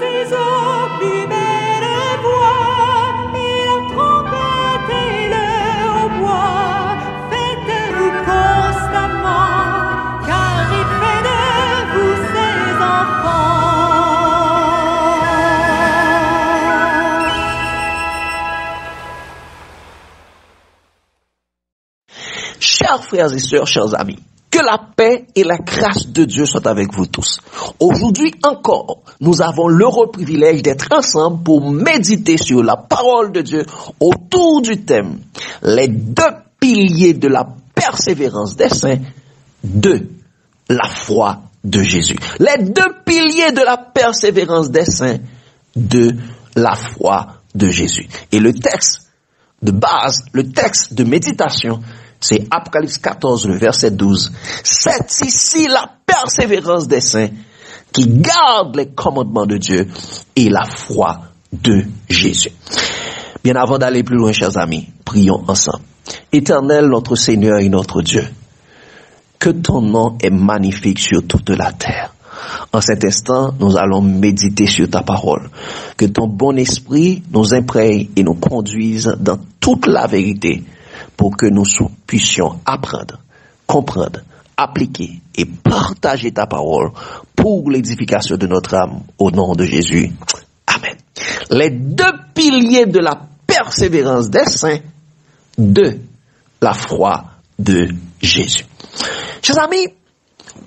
ses eaux plus belles voix, et la trompette et le hautbois. Faites-le constamment, car il fait de vous ses enfants. Chers frères et sœurs, chers amis, que la paix et la grâce de Dieu soient avec vous tous. Aujourd'hui encore, nous avons l'heureux privilège d'être ensemble pour méditer sur la parole de Dieu autour du thème « Les deux piliers de la persévérance des saints de la foi de Jésus ». Les deux piliers de la persévérance des saints de la foi de Jésus. Et le texte de base, le texte de méditation, c'est Apocalypse 14, le verset 12. C'est ici la persévérance des saints qui gardent les commandements de Dieu et la foi de Jésus. Bien avant d'aller plus loin, chers amis, prions ensemble. Éternel, notre Seigneur et notre Dieu, que ton nom est magnifique sur toute la terre. En cet instant, nous allons méditer sur ta parole. Que ton bon esprit nous imprègne et nous conduise dans toute la vérité, pour que nous puissions apprendre, comprendre, appliquer et partager ta parole pour l'édification de notre âme au nom de Jésus. Amen. Les deux piliers de la persévérance des saints de la foi de Jésus. Chers amis,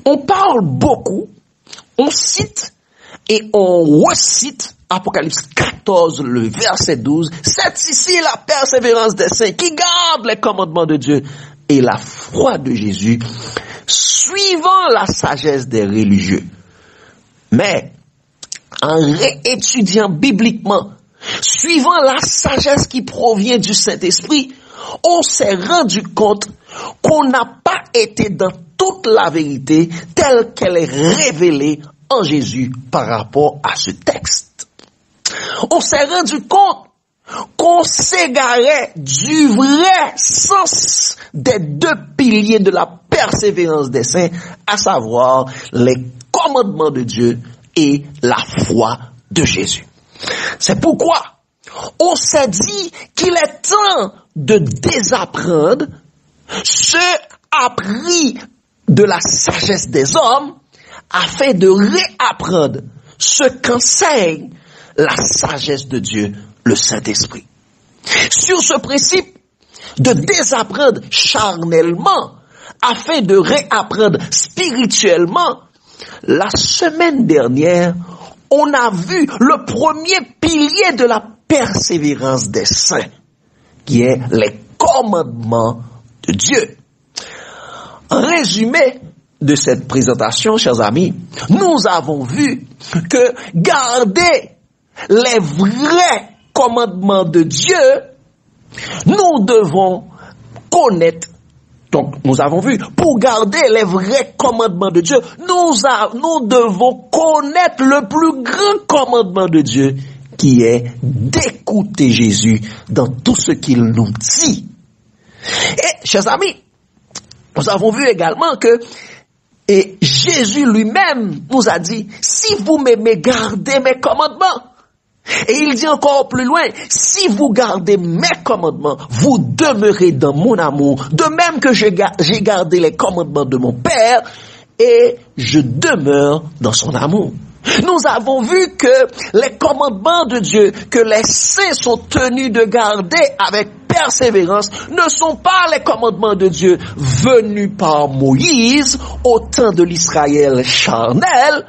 on parle beaucoup, on cite et on recite Apocalypse 14, le verset 12, c'est ici la persévérance des saints qui gardent les commandements de Dieu et la foi de Jésus, suivant la sagesse des religieux. Mais, en réétudiant bibliquement, suivant la sagesse qui provient du Saint-Esprit, on s'est rendu compte qu'on n'a pas été dans toute la vérité telle qu'elle est révélée en Jésus par rapport à ce texte. On s'est rendu compte qu'on s'égarait du vrai sens des deux piliers de la persévérance des saints, à savoir les commandements de Dieu et la foi de Jésus. C'est pourquoi on s'est dit qu'il est temps de désapprendre ce appris de la sagesse des hommes afin de réapprendre ce qu'enseigne la sagesse de Dieu, le Saint-Esprit. Sur ce principe de désapprendre charnellement afin de réapprendre spirituellement, la semaine dernière, on a vu le premier pilier de la persévérance des saints, qui est les commandements de Dieu. En résumé de cette présentation, chers amis, nous avons vu que garder les vrais commandements de Dieu, nous devons connaître. Donc, nous avons vu, pour garder les vrais commandements de Dieu, nous devons connaître le plus grand commandement de Dieu, qui est d'écouter Jésus dans tout ce qu'il nous dit. Et, chers amis, nous avons vu également que Jésus lui-même nous a dit, si vous m'aimez, gardez mes commandements. Et il dit encore plus loin, si vous gardez mes commandements, vous demeurez dans mon amour, de même que j'ai gardé les commandements de mon Père, et je demeure dans son amour. Nous avons vu que les commandements de Dieu, que les saints sont tenus de garder avec persévérance, ne sont pas les commandements de Dieu venus par Moïse au temps de l'Israël charnel,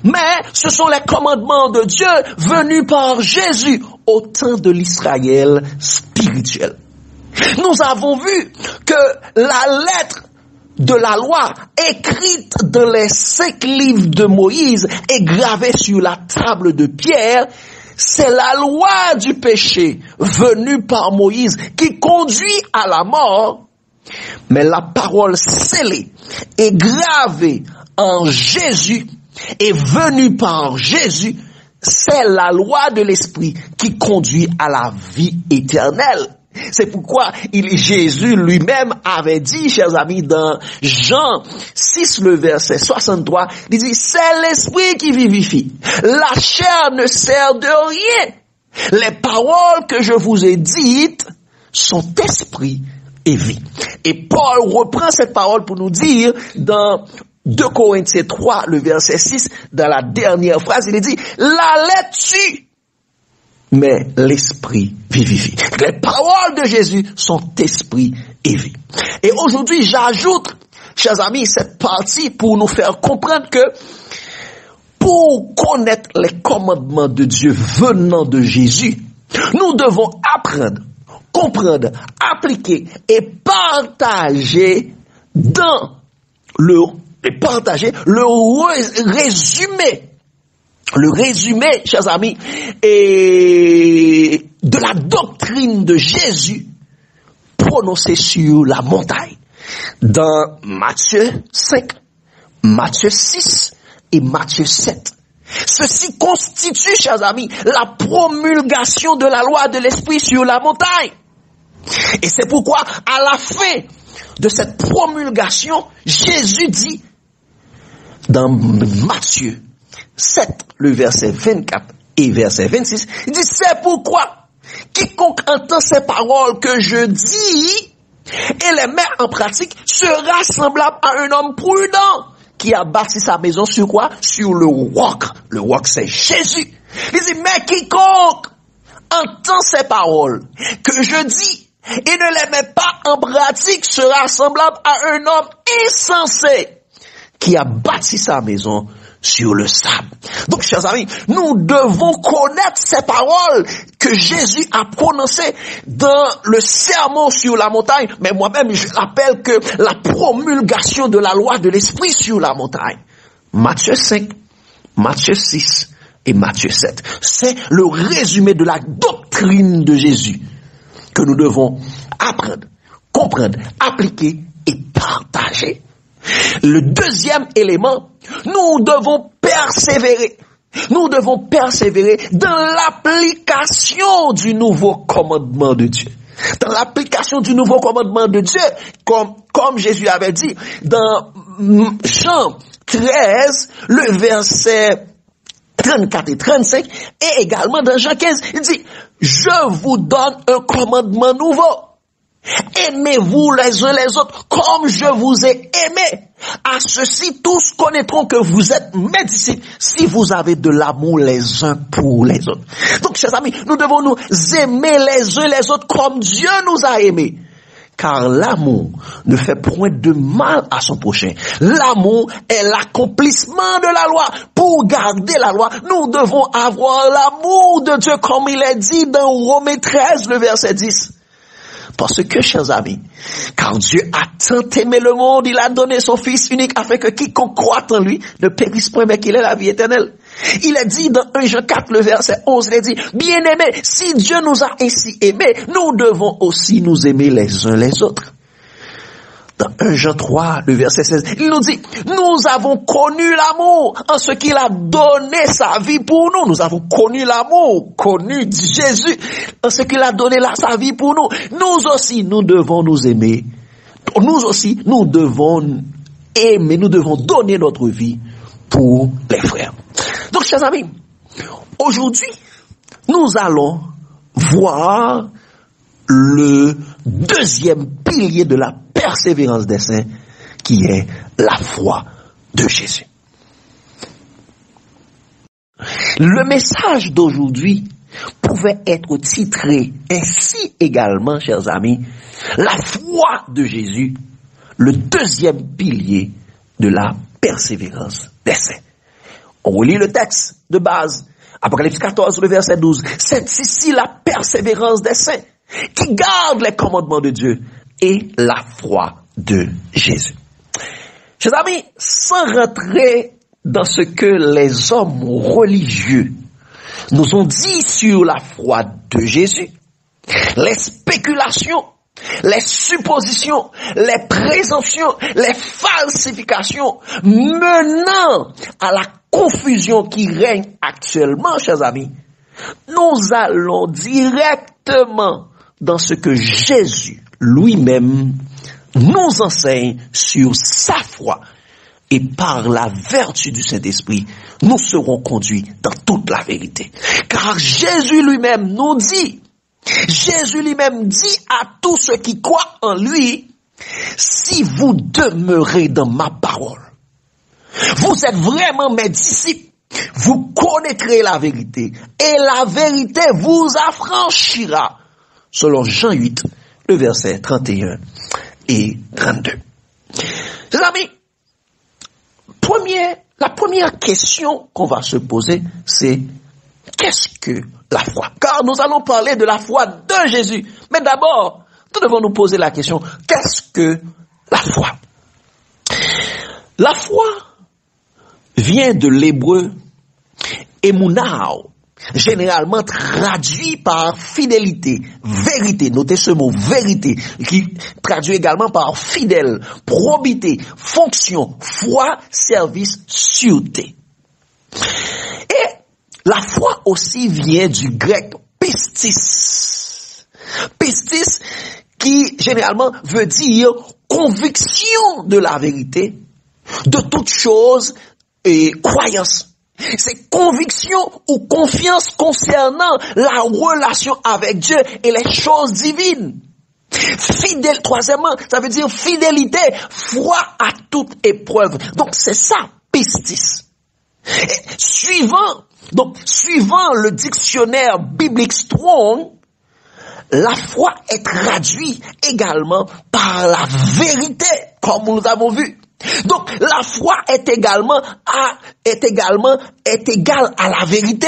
mais ce sont les commandements de Dieu venus par Jésus au temps de l'Israël spirituel. Nous avons vu que la lettre de la loi écrite dans les 5 livres de Moïse et gravée sur la table de pierre, c'est la loi du péché venue par Moïse qui conduit à la mort, mais la parole scellée et gravée en Jésus et venue par Jésus, c'est la loi de l'esprit qui conduit à la vie éternelle. C'est pourquoi Jésus lui-même avait dit, chers amis, dans Jean 6, le verset 63, il dit, c'est l'esprit qui vivifie. La chair ne sert de rien. Les paroles que je vous ai dites sont esprit et vie. Et Paul reprend cette parole pour nous dire dans 2 Corinthiens 3, le verset 6, dans la dernière phrase, il est dit, la lettre tue, mais l'esprit vivifie. Les paroles de Jésus sont esprit et vie. Et aujourd'hui, j'ajoute, chers amis, cette partie pour nous faire comprendre que pour connaître les commandements de Dieu venant de Jésus, nous devons apprendre, comprendre, appliquer et partager le résumé. Le résumé, chers amis, est de la doctrine de Jésus prononcée sur la montagne. Dans Matthieu 5, Matthieu 6 et Matthieu 7. Ceci constitue, chers amis, la promulgation de la loi de l'Esprit sur la montagne. Et c'est pourquoi, à la fin de cette promulgation, Jésus dit, dans Matthieu 7, le verset 24 et verset 26, il dit, c'est pourquoi quiconque entend ces paroles que je dis et les met en pratique sera semblable à un homme prudent qui a bâti sa maison sur quoi? Sur le roc. Le roc, c'est Jésus. Il dit, mais quiconque entend ces paroles que je dis et ne les met pas en pratique sera semblable à un homme insensé qui a bâti sa maison sur le sable. Donc, chers amis, nous devons connaître ces paroles que Jésus a prononcées dans le sermon sur la montagne. Mais moi-même, je rappelle que la promulgation de la loi de l'Esprit sur la montagne. Matthieu 5, Matthieu 6 et Matthieu 7. C'est le résumé de la doctrine de Jésus que nous devons apprendre, comprendre, appliquer et partager. Le deuxième élément, nous devons persévérer. Nous devons persévérer dans l'application du nouveau commandement de Dieu. Dans l'application du nouveau commandement de Dieu, comme Jésus avait dit dans Jean 13, le verset 34 et 35, et également dans Jean 15, il dit, je vous donne un commandement nouveau. Aimez-vous les uns les autres comme je vous ai aimé. À ceci, tous connaîtront que vous êtes mes disciples si vous avez de l'amour les uns pour les autres. Donc, chers amis, nous devons nous aimer les uns les autres comme Dieu nous a aimés. Car l'amour ne fait point de mal à son prochain. L'amour est l'accomplissement de la loi. Pour garder la loi, nous devons avoir l'amour de Dieu comme il est dit dans Romains 13, le verset 10. Parce que, chers amis, car Dieu a tant aimé le monde, il a donné son Fils unique afin que quiconque croit en lui ne périsse point, mais qu'il ait la vie éternelle. Il est dit dans 1 Jean 4, le verset 11, il est dit, bien-aimés, si Dieu nous a ainsi aimés, nous devons aussi nous aimer les uns les autres. Dans 1 Jean 3, le verset 16, il nous dit, nous avons connu l'amour en ce qu'il a donné sa vie pour nous. Nous avons connu l'amour, connu Jésus en ce qu'il a donné sa vie pour nous. Nous aussi, nous devons nous aimer. Nous aussi, nous devons aimer, nous devons donner notre vie pour les frères. Donc, chers amis, aujourd'hui, nous allons voir le deuxième pilier de la persévérance des saints, qui est la foi de Jésus. Le message d'aujourd'hui pouvait être titré ainsi également, chers amis, la foi de Jésus, le deuxième pilier de la persévérance des saints. On relit le texte de base, Apocalypse 14, le verset 12. C'est ici la persévérance des saints qui gardent les commandements de Dieu et la foi de Jésus. Chers amis, sans rentrer dans ce que les hommes religieux nous ont dit sur la foi de Jésus, les spéculations, les suppositions, les présomptions, les falsifications menant à la confusion qui règne actuellement, chers amis, nous allons directement dans ce que Jésus lui-même nous enseigne sur sa foi. Et par la vertu du Saint-Esprit, nous serons conduits dans toute la vérité. Car Jésus lui-même nous dit, Jésus lui-même dit à tous ceux qui croient en lui, si vous demeurez dans ma parole, vous êtes vraiment mes disciples, vous connaîtrez la vérité et la vérité vous affranchira. Selon Jean 8, le verset 31 et 32. Mes amis, la première question qu'on va se poser, c'est qu'est-ce que la foi? Car nous allons parler de la foi de Jésus. Mais d'abord, nous devons nous poser la question, qu'est-ce que la foi? La foi vient de l'hébreu emunao, généralement traduit par fidélité, vérité. Notez ce mot, vérité, qui traduit également par fidèle, probité, fonction, foi, service, sûreté. Et la foi aussi vient du grec pistis. Pistis qui généralement veut dire conviction de la vérité, de toute chose et croyance. C'est conviction ou confiance concernant la relation avec Dieu et les choses divines. Fidèle, troisièmement, ça veut dire fidélité, foi à toute épreuve. Donc c'est ça, pistis. Et suivant le dictionnaire biblique Strong, la foi est traduite également par la vérité, comme nous avons vu. Donc, la foi est égale à la vérité.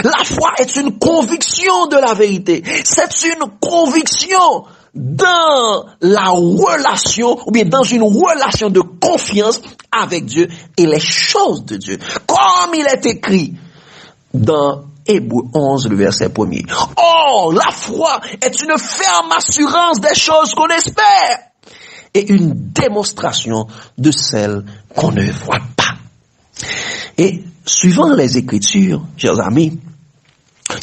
La foi est une conviction de la vérité. C'est une conviction dans la relation, ou bien dans une relation de confiance avec Dieu et les choses de Dieu. Comme il est écrit dans Hébreux 11, le verset 1er. Or, la foi est une ferme assurance des choses qu'on espère et une démonstration de celles qu'on ne voit pas. Et suivant les Écritures, chers amis,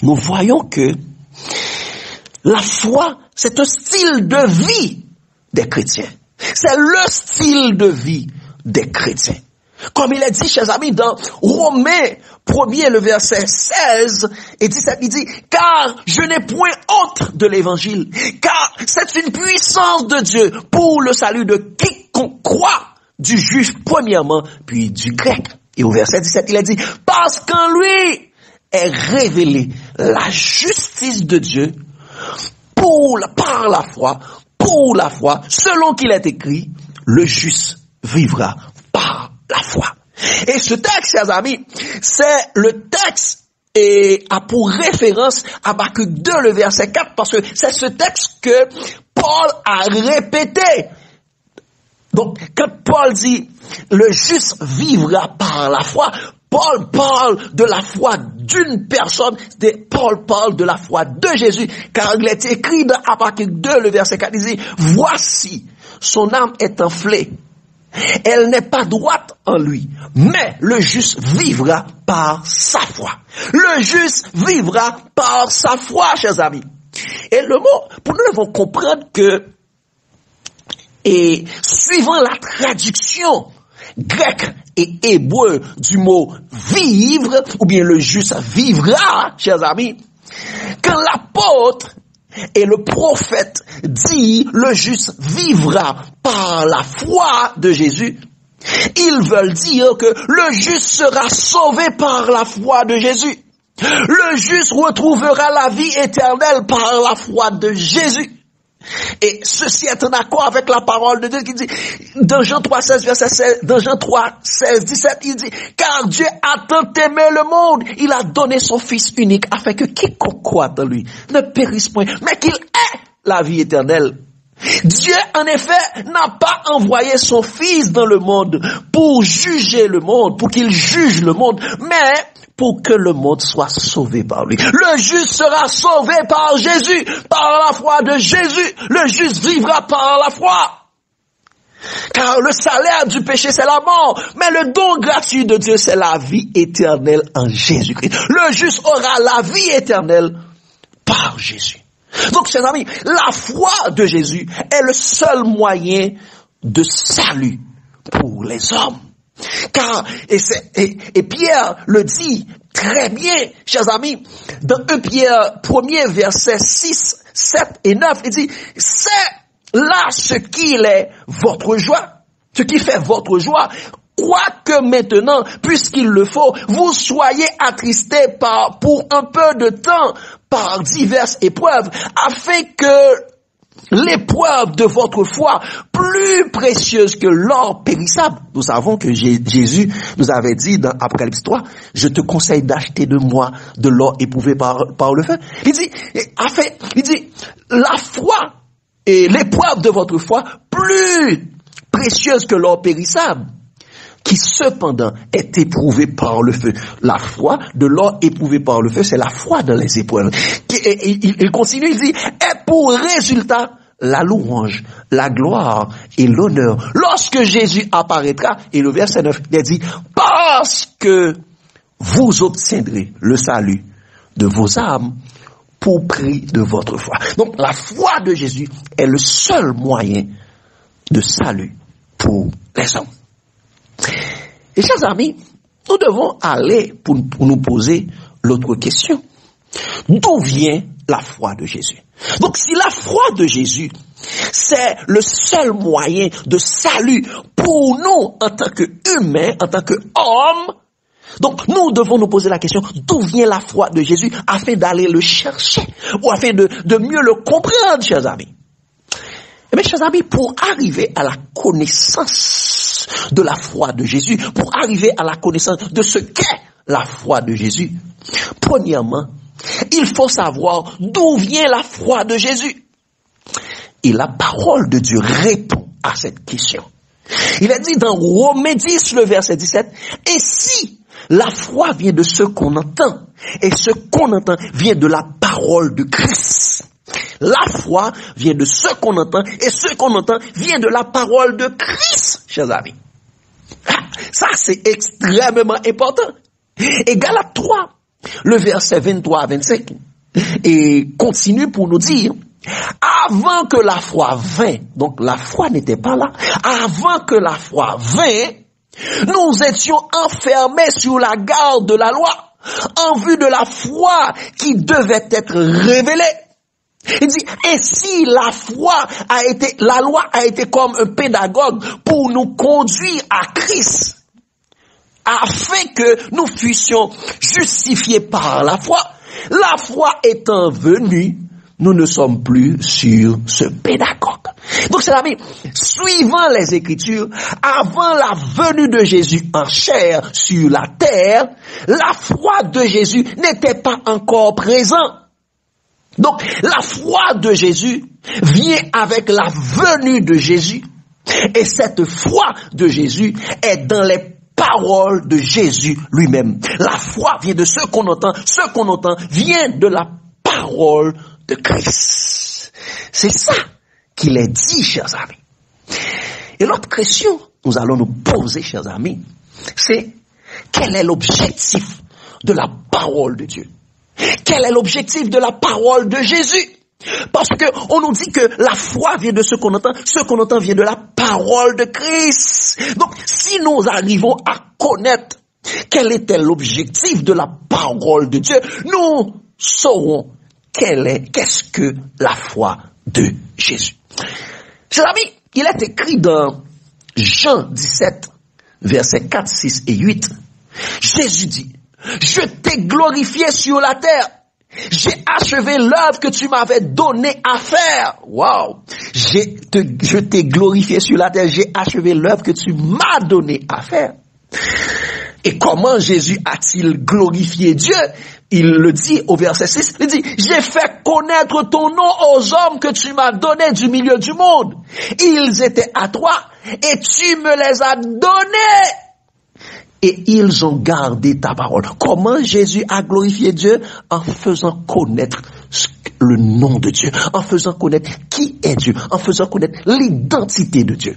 nous voyons que la foi, c'est un style de vie des chrétiens. C'est le style de vie des chrétiens. Comme il est dit, chers amis, dans Romains 1er, le verset 16 et 17, il dit, car je n'ai point honte de l'évangile, car c'est une puissance de Dieu pour le salut de quiconque croit, du juif premièrement, puis du grec. Et au verset 17, il a dit, parce qu'en lui est révélée la justice de Dieu par la foi, selon qu'il est écrit, le juste vivra par la foi. Et ce texte, chers amis, c'est le texte et a pour référence Habakkuk 2, le verset 4, parce que c'est ce texte que Paul a répété. Donc, quand Paul dit « le juste vivra par la foi », Paul parle de la foi d'une personne, Paul parle de la foi de Jésus, car il est écrit dans Habakkuk 2, le verset 4, il dit « voici, son âme est enflée. Elle n'est pas droite en lui, mais le juste vivra par sa foi. » Le juste vivra par sa foi, chers amis. Et le mot, pour nous devons comprendre que, et suivant la traduction grecque et hébreu du mot vivre, ou bien le juste vivra, chers amis, quand l'apôtre et le prophète dit le juste vivra par la foi de Jésus, ils veulent dire que le juste sera sauvé par la foi de Jésus. Le juste retrouvera la vie éternelle par la foi de Jésus. Et ceci est en accord avec la parole de Dieu qui dit, dans Jean 3,16, verset 16, dans Jean 3,16, 17, il dit, car Dieu a tant aimé le monde, il a donné son Fils unique, afin que quiconque croit en lui ne périsse point, mais qu'il ait la vie éternelle. Dieu, en effet, n'a pas envoyé son Fils dans le monde pour juger le monde, pour qu'il juge le monde, mais pour que le monde soit sauvé par lui. Le juste sera sauvé par Jésus, par la foi de Jésus. Le juste vivra par la foi. Car le salaire du péché, c'est la mort, mais le don gratuit de Dieu, c'est la vie éternelle en Jésus-Christ. Le juste aura la vie éternelle par Jésus. Donc, chers amis, la foi de Jésus est le seul moyen de salut pour les hommes. Car, et Pierre le dit très bien, chers amis, dans 1 Pierre 1er, versets 6, 7 et 9, il dit, c'est là ce qui est votre joie, ce qui fait votre joie, quoique maintenant, puisqu'il le faut, vous soyez attristés pour un peu de temps par diverses épreuves, afin que l'épreuve de votre foi, plus précieuse que l'or périssable. Nous savons que Jésus nous avait dit dans Apocalypse 3, je te conseille d'acheter de moi de l'or éprouvé par le feu. Il dit, la foi et l'épreuve de votre foi, plus précieuse que l'or périssable, qui cependant est éprouvé par le feu. La foi de l'or éprouvé par le feu, c'est la foi dans les épreuves. Il continue, il dit, et pour résultat, la louange, la gloire et l'honneur. Lorsque Jésus apparaîtra, et le verset 9, il dit, parce que vous obtiendrez le salut de vos âmes pour prix de votre foi. Donc, la foi de Jésus est le seul moyen de salut pour les hommes. Et chers amis, nous devons aller pour nous poser l'autre question. D'où vient la foi de Jésus? Donc si la foi de Jésus, c'est le seul moyen de salut pour nous en tant qu'humains, en tant qu'hommes, donc nous devons nous poser la question, d'où vient la foi de Jésus afin d'aller le chercher ou afin de mieux le comprendre, chers amis. Mais chers amis, pour arriver à la connaissance de la foi de Jésus, pour arriver à la connaissance de ce qu'est la foi de Jésus, premièrement, il faut savoir d'où vient la foi de Jésus. Et la parole de Dieu répond à cette question. Il a dit dans Romains 10, le verset 17, « Et si la foi vient de ce qu'on entend, et ce qu'on entend vient de la parole de Christ. » La foi vient de ce qu'on entend, et ce qu'on entend vient de la parole de Christ, chers amis. Ça, c'est extrêmement important. Et Galates 3, le verset 23 à 25, et continue pour nous dire, avant que la foi vînt, donc la foi n'était pas là, avant que la foi vînt, nous étions enfermés sur la garde de la loi, en vue de la foi qui devait être révélée. Il dit, et si la loi a été comme un pédagogue pour nous conduire à Christ, afin que nous fussions justifiés par la foi étant venue, nous ne sommes plus sur ce pédagogue. Donc, c'est l'ami, suivant les Écritures, avant la venue de Jésus en chair sur la terre, la foi de Jésus n'était pas encore présente. Donc, la foi de Jésus vient avec la venue de Jésus. Et cette foi de Jésus est dans les paroles de Jésus lui-même. La foi vient de ce qu'on entend. Ce qu'on entend vient de la parole de Christ. C'est ça qu'il est dit, chers amis. Et l'autre question que nous allons nous poser, chers amis, c'est quel est l'objectif de la parole de Dieu? Quel est l'objectif de la parole de Jésus? Parce que on nous dit que la foi vient de ce qu'on entend vient de la parole de Christ. Donc, si nous arrivons à connaître quel était l'objectif de la parole de Dieu, nous saurons qu'est-ce que la foi de Jésus. Chers amis, il est écrit dans Jean 17, versets 4, 6 et 8, Jésus dit, je t'ai glorifié sur la terre. J'ai achevé l'œuvre que tu m'avais donné à faire. Wow! Je t'ai glorifié sur la terre. J'ai achevé l'œuvre que tu m'as donné à faire. Et comment Jésus a-t-il glorifié Dieu? Il le dit au verset 6. Il dit, j'ai fait connaître ton nom aux hommes que tu m'as donnés du milieu du monde. Ils étaient à toi et tu me les as donnés. Et ils ont gardé ta parole. Comment Jésus a glorifié Dieu? En faisant connaître le nom de Dieu, en faisant connaître qui est Dieu, en faisant connaître l'identité de Dieu.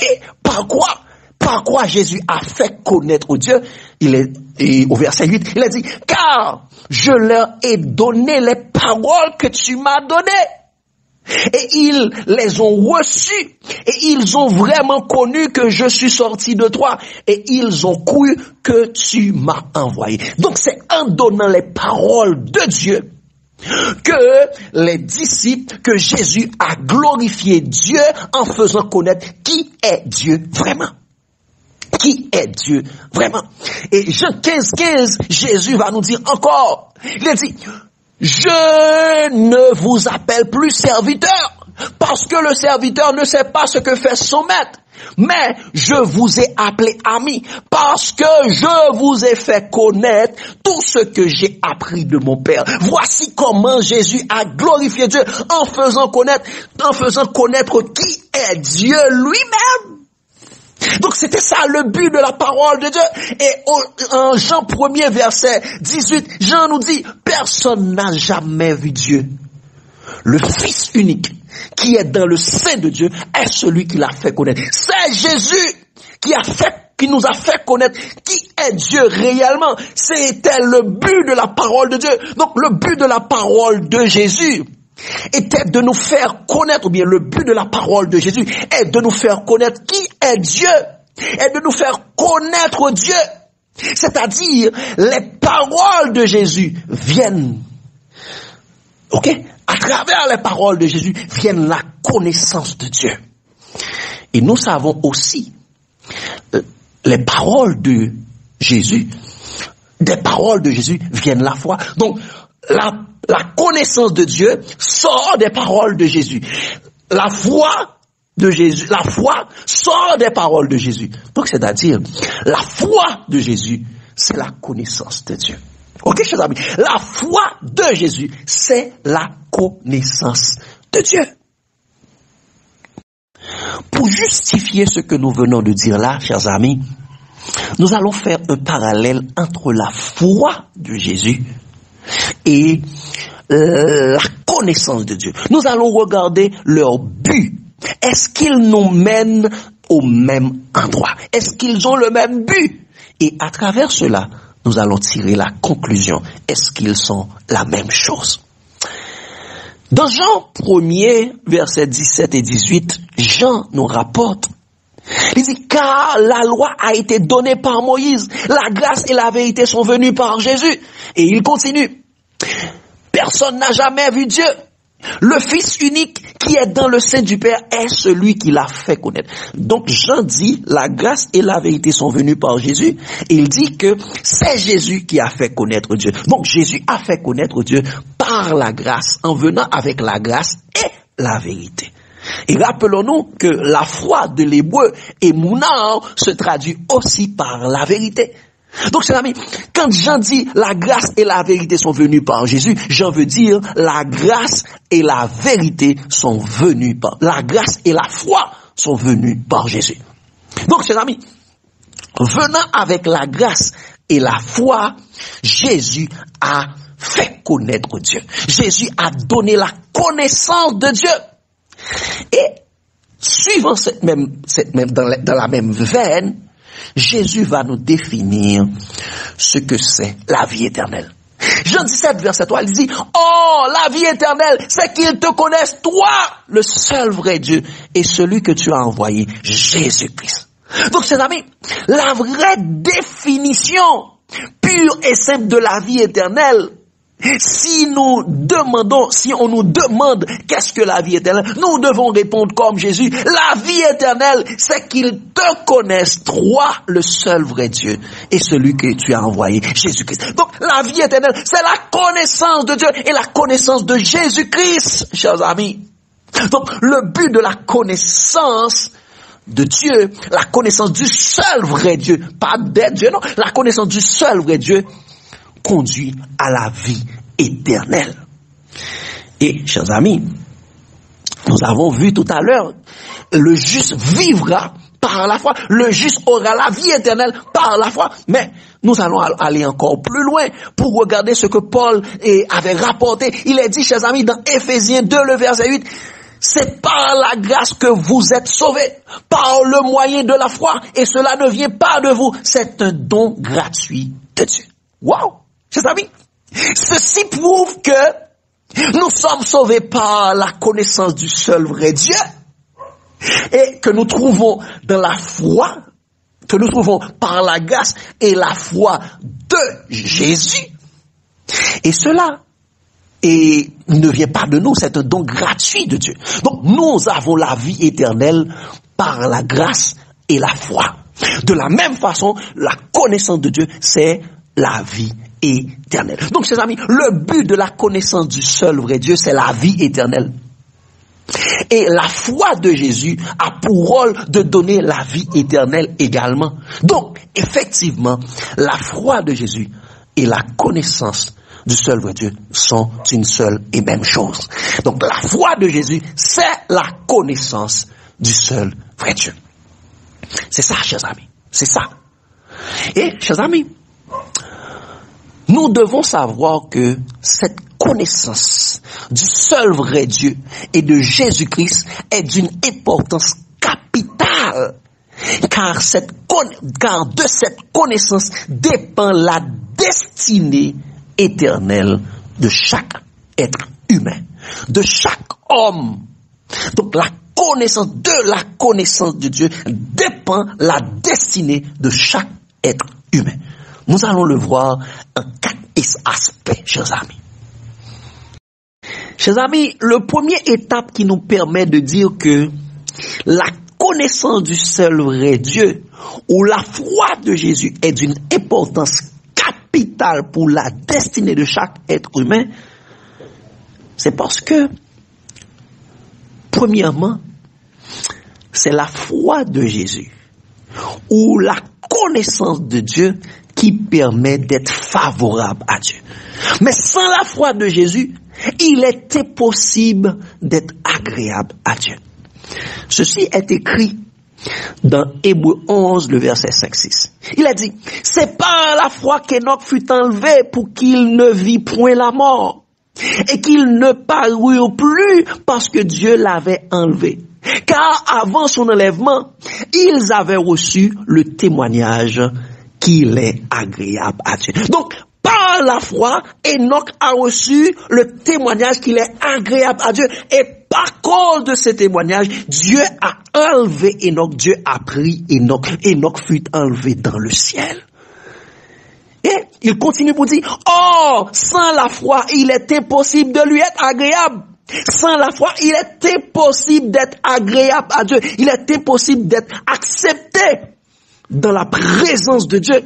Et par quoi? par quoi Jésus a fait connaître Dieu, et au verset 8, il a dit, car je leur ai donné les paroles que tu m'as données. Et ils les ont reçues, et ils ont vraiment connu que je suis sorti de toi, et ils ont cru que tu m'as envoyé. Donc c'est en donnant les paroles de Dieu que les disciples, que Jésus a glorifié Dieu en faisant connaître qui est Dieu vraiment. Qui est Dieu vraiment. Et Jean 15, Jésus va nous dire encore, il a dit, je ne vous appelle plus serviteur, parce que le serviteur ne sait pas ce que fait son maître. Mais je vous ai appelé ami, parce que je vous ai fait connaître tout ce que j'ai appris de mon Père. Voici comment Jésus a glorifié Dieu en faisant connaître qui est Dieu lui-même. Donc c'était ça le but de la parole de Dieu. Et en Jean 1er verset 18, Jean nous dit, personne n'a jamais vu Dieu. Le Fils unique qui est dans le sein de Dieu est celui qui l'a fait connaître. C'est Jésus qui nous a fait connaître qui est Dieu réellement. C'était le but de la parole de Dieu. Donc le but de la parole de Jésus était de nous faire connaître, ou bien le but de la parole de Jésus est de nous faire connaître qui est Dieu, et de nous faire connaître Dieu. C'est-à-dire, les paroles de Jésus viennent, à travers les paroles de Jésus, viennent la connaissance de Dieu. Et nous savons aussi, les paroles de Jésus, des paroles de Jésus viennent la foi. Donc, la connaissance de Dieu sort des paroles de Jésus. La foi de Jésus, la foi sort des paroles de Jésus. Donc, c'est-à-dire, la foi de Jésus, c'est la connaissance de Dieu. Ok, chers amis? La foi de Jésus, c'est la connaissance de Dieu. Pour justifier ce que nous venons de dire là, chers amis, nous allons faire un parallèle entre la foi de Jésus et la connaissance de Dieu. Nous allons regarder leur but. Est-ce qu'ils nous mènent au même endroit? Est-ce qu'ils ont le même but? Et à travers cela, nous allons tirer la conclusion. Est-ce qu'ils sont la même chose? Dans Jean 1er, versets 17 et 18, Jean nous rapporte, il dit, car la loi a été donnée par Moïse, la grâce et la vérité sont venues par Jésus. Et il continue, personne n'a jamais vu Dieu. Le Fils unique qui est dans le sein du Père est celui qui l'a fait connaître. Donc Jean dit, la grâce et la vérité sont venues par Jésus. Et il dit que c'est Jésus qui a fait connaître Dieu. Donc Jésus a fait connaître Dieu par la grâce, en venant avec la grâce et la vérité. Et rappelons-nous que la foi de l'hébreu émouna se traduit aussi par la vérité. Donc, chers amis, quand Jean dit la grâce et la vérité sont venues par Jésus, Jean veut dire la grâce et la vérité sont venues par, la grâce et la foi sont venues par Jésus. Donc, chers amis, venant avec la grâce et la foi, Jésus a fait connaître Dieu. Jésus a donné la connaissance de Dieu. Et, suivant dans la même veine, Jésus va nous définir ce que c'est la vie éternelle. Jean 17, verset 3, il dit, oh, la vie éternelle, c'est qu'ils te connaissent, toi, le seul vrai Dieu, et celui que tu as envoyé, Jésus-Christ. Donc, chers amis, la vraie définition pure et simple de la vie éternelle, si on nous demande qu'est-ce que la vie éternelle, nous devons répondre comme Jésus. La vie éternelle, c'est qu'ils te connaissent, toi, le seul vrai Dieu, et celui que tu as envoyé, Jésus-Christ. Donc, la vie éternelle, c'est la connaissance de Dieu et la connaissance de Jésus-Christ, chers amis. Donc, le but de la connaissance de Dieu, la connaissance du seul vrai Dieu, pas des dieux, non, la connaissance du seul vrai Dieu, conduit à la vie éternelle. Et, chers amis, nous avons vu tout à l'heure, le juste vivra par la foi, le juste aura la vie éternelle par la foi, mais nous allons aller encore plus loin pour regarder ce que Paul avait rapporté. Il est dit, chers amis, dans Éphésiens 2, le verset 8, c'est par la grâce que vous êtes sauvés, par le moyen de la foi, et cela ne vient pas de vous, c'est un don gratuit de Dieu. Wow, chers amis, ceci prouve que nous sommes sauvés par la connaissance du seul vrai Dieu, et que nous trouvons dans la foi, que nous trouvons par la grâce et la foi de Jésus. Et cela ne vient pas de nous, c'est un don gratuit de Dieu. Donc nous avons la vie éternelle par la grâce et la foi. De la même façon, la connaissance de Dieu, c'est la vie éternelle. Donc, chers amis, le but de la connaissance du seul vrai Dieu, c'est la vie éternelle. Et la foi de Jésus a pour rôle de donner la vie éternelle également. Donc, effectivement, la foi de Jésus et la connaissance du seul vrai Dieu sont une seule et même chose. Donc, la foi de Jésus, c'est la connaissance du seul vrai Dieu. C'est ça, chers amis. C'est ça. Et, chers amis, nous devons savoir que cette connaissance du seul vrai Dieu et de Jésus-Christ est d'une importance capitale, car de cette connaissance dépend la destinée éternelle de chaque être humain, de chaque homme. Donc la connaissance de Dieu dépend la destinée de chaque être humain. Nous allons le voir en 4 aspects, chers amis. Chers amis, le première étape qui nous permet de dire que la connaissance du seul vrai Dieu ou la foi de Jésus est d'une importance capitale pour la destinée de chaque être humain, c'est parce que, premièrement, c'est la foi de Jésus ou la connaissance de Dieu qui permet d'être favorable à Dieu. Mais sans la foi de Jésus, il est impossible d'être agréable à Dieu. Ceci est écrit dans Hébreux 11, le verset 5-6. Il a dit, c'est par la foi qu'Enoch fut enlevé pour qu'il ne vit point la mort, et qu'il ne parut plus parce que Dieu l'avait enlevé. Car avant son enlèvement, ils avaient reçu le témoignage qu'il est agréable à Dieu. Donc, par la foi, Enoch a reçu le témoignage qu'il est agréable à Dieu. Et par cause de ce témoignage, Dieu a enlevé Enoch. Dieu a pris Enoch. Enoch fut enlevé dans le ciel. Et il continue pour dire, oh, sans la foi, il est impossible de lui être agréable. Sans la foi, il est impossible d'être agréable à Dieu. Il est impossible d'être accepté dans la présence de Dieu.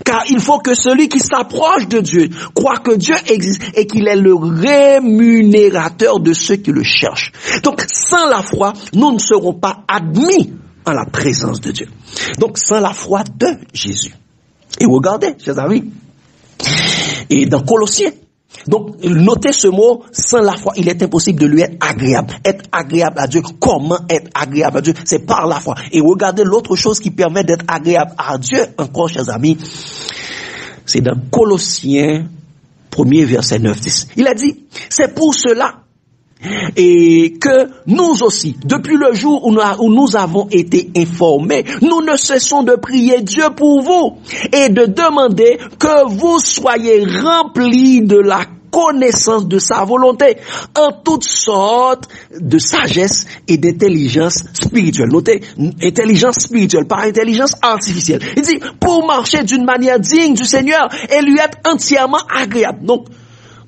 Car il faut que celui qui s'approche de Dieu croit que Dieu existe et qu'il est le rémunérateur de ceux qui le cherchent. Donc, sans la foi, nous ne serons pas admis en la présence de Dieu. Donc, sans la foi de Jésus. Et regardez, chers amis, et dans Colossiens, donc, notez ce mot, sans la foi, il est impossible de lui être agréable. Être agréable à Dieu. Comment être agréable à Dieu? C'est par la foi. Et regardez l'autre chose qui permet d'être agréable à Dieu, encore, chers amis, c'est dans Colossiens 1er verset 9-10. Il a dit, c'est pour cela et que nous aussi, depuis le jour où nous avons été informés, nous ne cessons de prier Dieu pour vous et de demander que vous soyez remplis de la connaissance de sa volonté en toutes sortes de sagesse et d'intelligence spirituelle. Notez, intelligence spirituelle, pas intelligence artificielle. Il dit, pour marcher d'une manière digne du Seigneur et lui être entièrement agréable. Donc,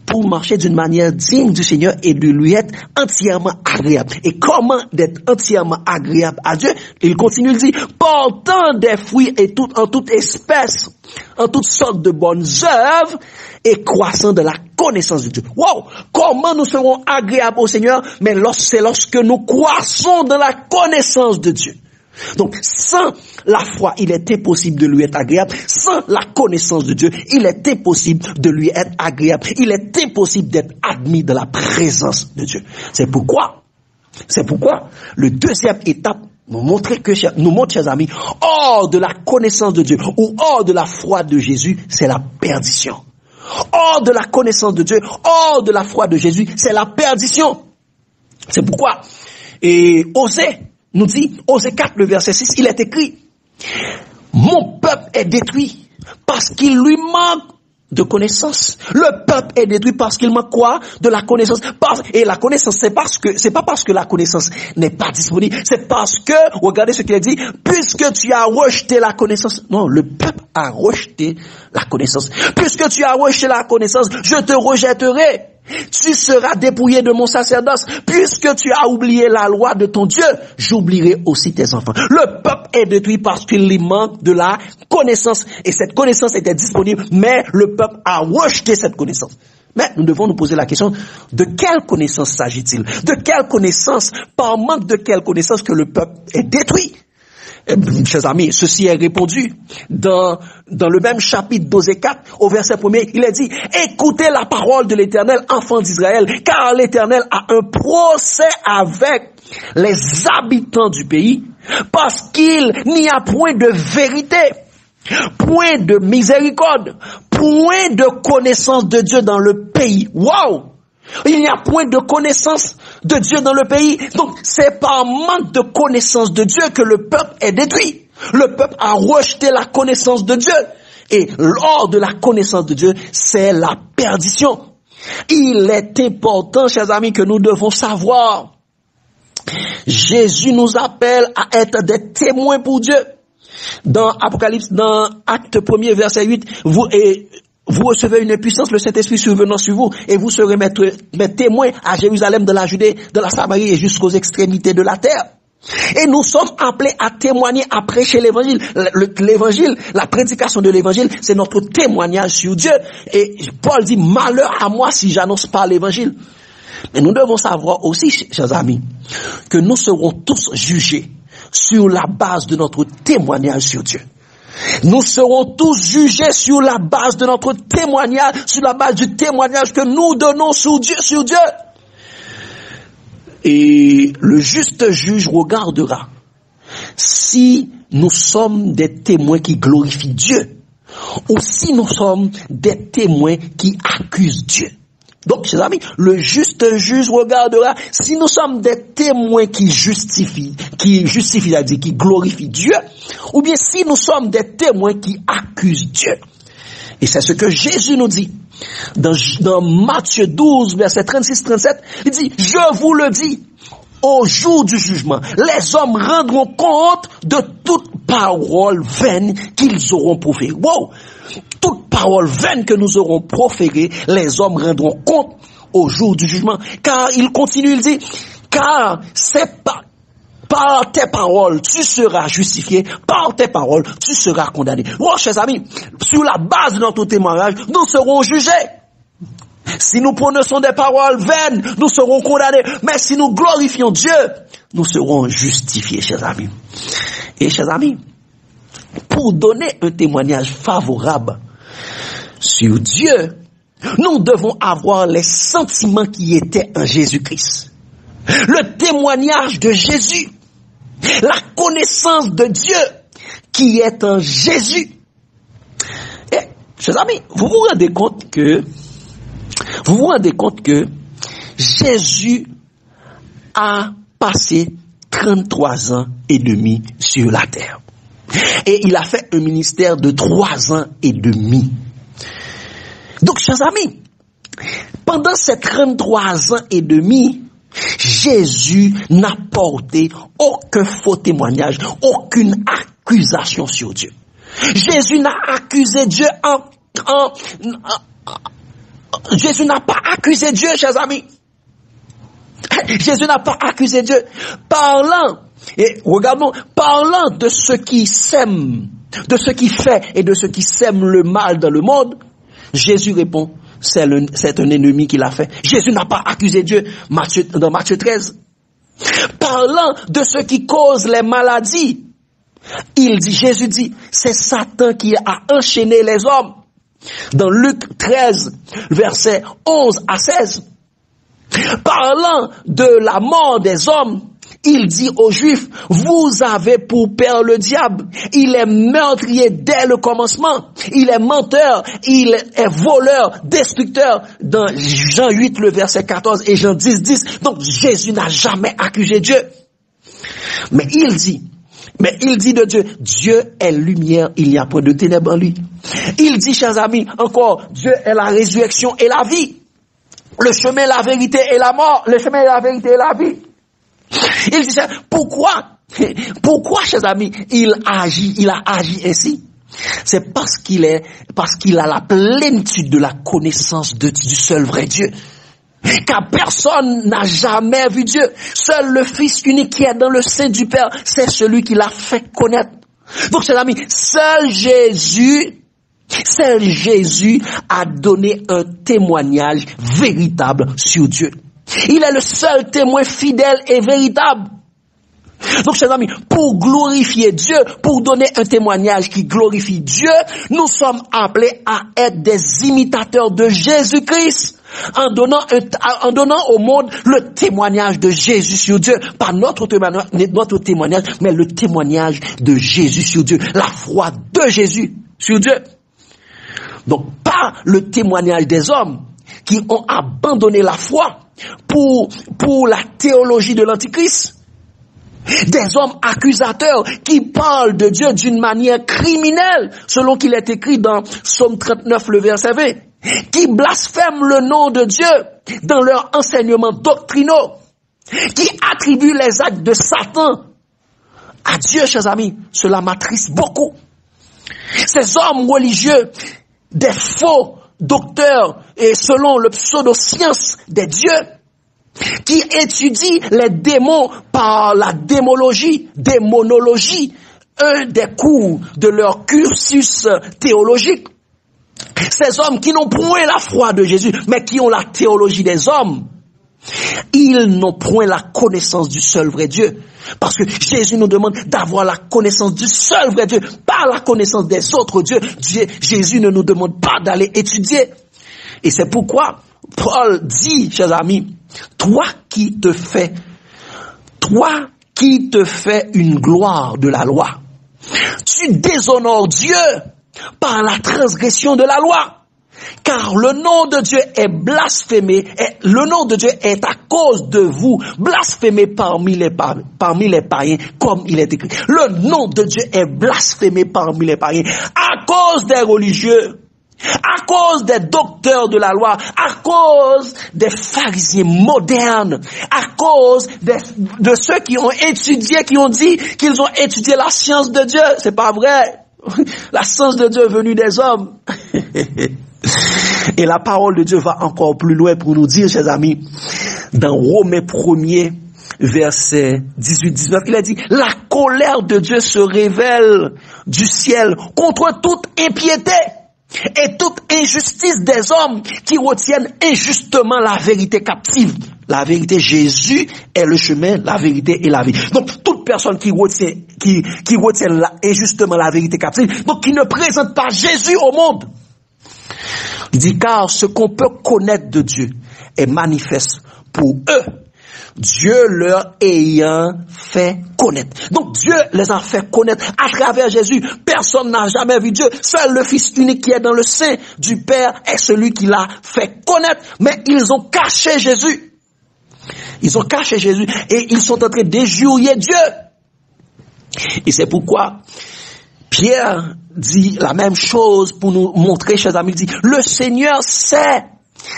pour marcher d'une manière digne du Seigneur et de lui être entièrement agréable. Et comment d'être entièrement agréable à Dieu? Il continue, il dit, portant des fruits et en toute espèce, en toutes sortes de bonnes œuvres et croissant de la connaissance de Dieu. Wow! Comment nous serons agréables au Seigneur? Mais c'est lorsque nous croissons dans la connaissance de Dieu. Donc, sans la foi, il est impossible de lui être agréable. Sans la connaissance de Dieu, il est impossible de lui être agréable. Il est impossible d'être admis dans la présence de Dieu. C'est pourquoi, le deuxième étape nous montre, chers amis, hors de la connaissance de Dieu ou hors de la foi de Jésus, c'est la perdition. Hors de la connaissance de Dieu, hors de la foi de Jésus, c'est la perdition. C'est pourquoi, et Osée nous dit, Osée 4, le verset 6, il est écrit, mon peuple est détruit parce qu'il lui manque de connaissance. Le peuple est détruit parce qu'il manque quoi? De la connaissance. Et la connaissance, c'est pas parce que la connaissance n'est pas disponible, c'est parce que, regardez ce qu'il a dit, puisque tu as rejeté la connaissance. Non, le peuple a rejeté la connaissance. Puisque tu as rejeté la connaissance, je te rejetterai. Tu seras dépouillé de mon sacerdoce. Puisque tu as oublié la loi de ton Dieu, j'oublierai aussi tes enfants. Le peuple est détruit parce qu'il lui manque de la connaissance. Et cette connaissance était disponible, mais le peuple a rejeté cette connaissance. Mais nous devons nous poser la question, de quelle connaissance s'agit-il? De quelle connaissance, par manque de quelle connaissance que le peuple est détruit? Chers amis, ceci est répondu dans le même chapitre d'Osée 4, au verset 1er, il est dit, écoutez la parole de l'Éternel, enfants d'Israël, car l'Éternel a un procès avec les habitants du pays, parce qu'il n'y a point de vérité, point de miséricorde, point de connaissance de Dieu dans le pays. Waouh! Il n'y a point de connaissance de Dieu dans le pays. Donc, c'est par manque de connaissance de Dieu que le peuple est détruit. Le peuple a rejeté la connaissance de Dieu. Et lors de la connaissance de Dieu, c'est la perdition. Il est important, chers amis, que nous devons savoir. Jésus nous appelle à être des témoins pour Dieu. Dans Apocalypse, dans Acte 1er, verset 8, vous recevez une puissance, le Saint-Esprit survenant sur vous, et vous serez mes témoins à Jérusalem, de la Judée, de la Samarie et jusqu'aux extrémités de la terre. Et nous sommes appelés à témoigner, à prêcher l'évangile. L'évangile, la prédication de l'évangile, c'est notre témoignage sur Dieu. Et Paul dit, malheur à moi si j'annonce pas l'évangile. Mais nous devons savoir aussi, chers amis, que nous serons tous jugés sur la base de notre témoignage sur Dieu. Nous serons tous jugés sur la base de notre témoignage, sur la base du témoignage que nous donnons sur Dieu. Et le juste juge regardera si nous sommes des témoins qui glorifient Dieu ou si nous sommes des témoins qui accusent Dieu. Donc, chers amis, le juste juge regardera si nous sommes des témoins qui justifient, c'est-à-dire qui glorifient Dieu, ou bien si nous sommes des témoins qui accusent Dieu. Et c'est ce que Jésus nous dit. Dans Matthieu 12, verset 36-37, il dit, je vous le dis, au jour du jugement, les hommes rendront compte de toute parole vaine qu'ils auront proférée. Wow! Toute parole vaine que nous aurons proférée, les hommes rendront compte au jour du jugement. Car il continue, il dit, car c'est par tes paroles, tu seras justifié, par tes paroles, tu seras condamné. Oh, chers amis, sur la base de notre témoignage, nous serons jugés. Si nous prononçons des paroles vaines, nous serons condamnés. Mais si nous glorifions Dieu, nous serons justifiés, chers amis. Et chers amis, pour donner un témoignage favorable sur Dieu, nous devons avoir les sentiments qui étaient en Jésus-Christ. Le témoignage de Jésus, la connaissance de Dieu qui est en Jésus. Et, chers amis, vous vous rendez compte que Jésus a passé 33 ans et demi sur la terre. Et il a fait un ministère de 3 ans et demi. Donc, chers amis, pendant ces 33 ans et demi, Jésus n'a porté aucun faux témoignage, aucune accusation sur Dieu. Jésus n'a accusé Dieu Jésus n'a pas accusé Dieu, chers amis. Jésus n'a pas accusé Dieu. Parlant de ceux qui sèment, de ceux qui fait et de ceux qui sèment le mal dans le monde, Jésus répond, c'est un ennemi qui l'a fait. Jésus n'a pas accusé Dieu dans Matthieu 13. Parlant de ceux qui causent les maladies, Jésus dit, c'est Satan qui a enchaîné les hommes. Dans Luc 13, versets 11 à 16. Parlant de la mort des hommes, il dit aux Juifs, vous avez pour père le diable. Il est meurtrier dès le commencement. Il est menteur, il est voleur, destructeur. Dans Jean 8, le verset 14 et Jean 10, 10. Donc Jésus n'a jamais accusé Dieu. Mais il dit de Dieu, Dieu est lumière, il n'y a point de ténèbres en lui. Il dit, chers amis, encore, Dieu est la résurrection et la vie. Le chemin, la vérité et la mort. Le chemin, la vérité et la vie. Il dit ça. Pourquoi, chers amis, il a agi ainsi? C'est parce qu'il a la plénitude de la connaissance du seul vrai Dieu. Car personne n'a jamais vu Dieu. Seul le Fils unique qui est dans le sein du Père, c'est celui qui l'a fait connaître. Donc, chers amis, seul Jésus a donné un témoignage véritable sur Dieu. Il est le seul témoin fidèle et véritable. Donc, chers amis, pour glorifier Dieu, pour donner un témoignage qui glorifie Dieu, nous sommes appelés à être des imitateurs de Jésus-Christ, en donnant au monde le témoignage de Jésus sur Dieu. Pas notre témoignage, mais le témoignage de Jésus sur Dieu. La foi de Jésus sur Dieu. Donc, pas le témoignage des hommes qui ont abandonné la foi pour la théologie de l'Antichrist. Des hommes accusateurs qui parlent de Dieu d'une manière criminelle, selon qu'il est écrit dans Psaume 39, le verset 20, qui blasphèment le nom de Dieu dans leurs enseignements doctrinaux, qui attribuent les actes de Satan à Dieu, chers amis. Cela m'attriste beaucoup. Ces hommes religieux, des faux docteurs, et selon le pseudo-science des dieux, qui étudient les démons par la démonologie, un des cours de leur cursus théologique. Ces hommes qui n'ont point la foi de Jésus, mais qui ont la théologie des hommes, ils n'ont point la connaissance du seul vrai Dieu. Parce que Jésus nous demande d'avoir la connaissance du seul vrai Dieu, pas la connaissance des autres dieux. Jésus ne nous demande pas d'aller étudier. Et c'est pourquoi Paul dit, chers amis, toi qui te fais une gloire de la loi, tu déshonores Dieu par la transgression de la loi. Car le nom de Dieu est blasphémé, et le nom de Dieu est à cause de vous blasphémé parmi les païens, comme il est écrit. Le nom de Dieu est blasphémé parmi les païens à cause des religieux, à cause des docteurs de la loi, à cause des pharisiens modernes, à cause de ceux qui ont étudié, qui ont dit qu'ils ont étudié la science de Dieu. C'est pas vrai. La science de Dieu est venue des hommes. Et la parole de Dieu va encore plus loin pour nous dire, chers amis, dans Romains 1er, verset 18-19, il a dit, la colère de Dieu se révèle du ciel contre toute impiété et toute injustice des hommes qui retiennent injustement la vérité captive. La vérité, Jésus est le chemin, la vérité et la vie. Donc, toute personne qui retient injustement la vérité captive, donc qui ne présente pas Jésus au monde. Il dit, car ce qu'on peut connaître de Dieu est manifeste pour eux, Dieu leur ayant fait connaître. Donc Dieu les a fait connaître à travers Jésus. Personne n'a jamais vu Dieu. Seul le Fils unique qui est dans le sein du Père est celui qui l'a fait connaître. Mais ils ont caché Jésus. Ils ont caché Jésus et ils sont en train d'injurier Dieu. Et c'est pourquoi Pierre dit la même chose pour nous montrer, chers amis. Il dit, le Seigneur sait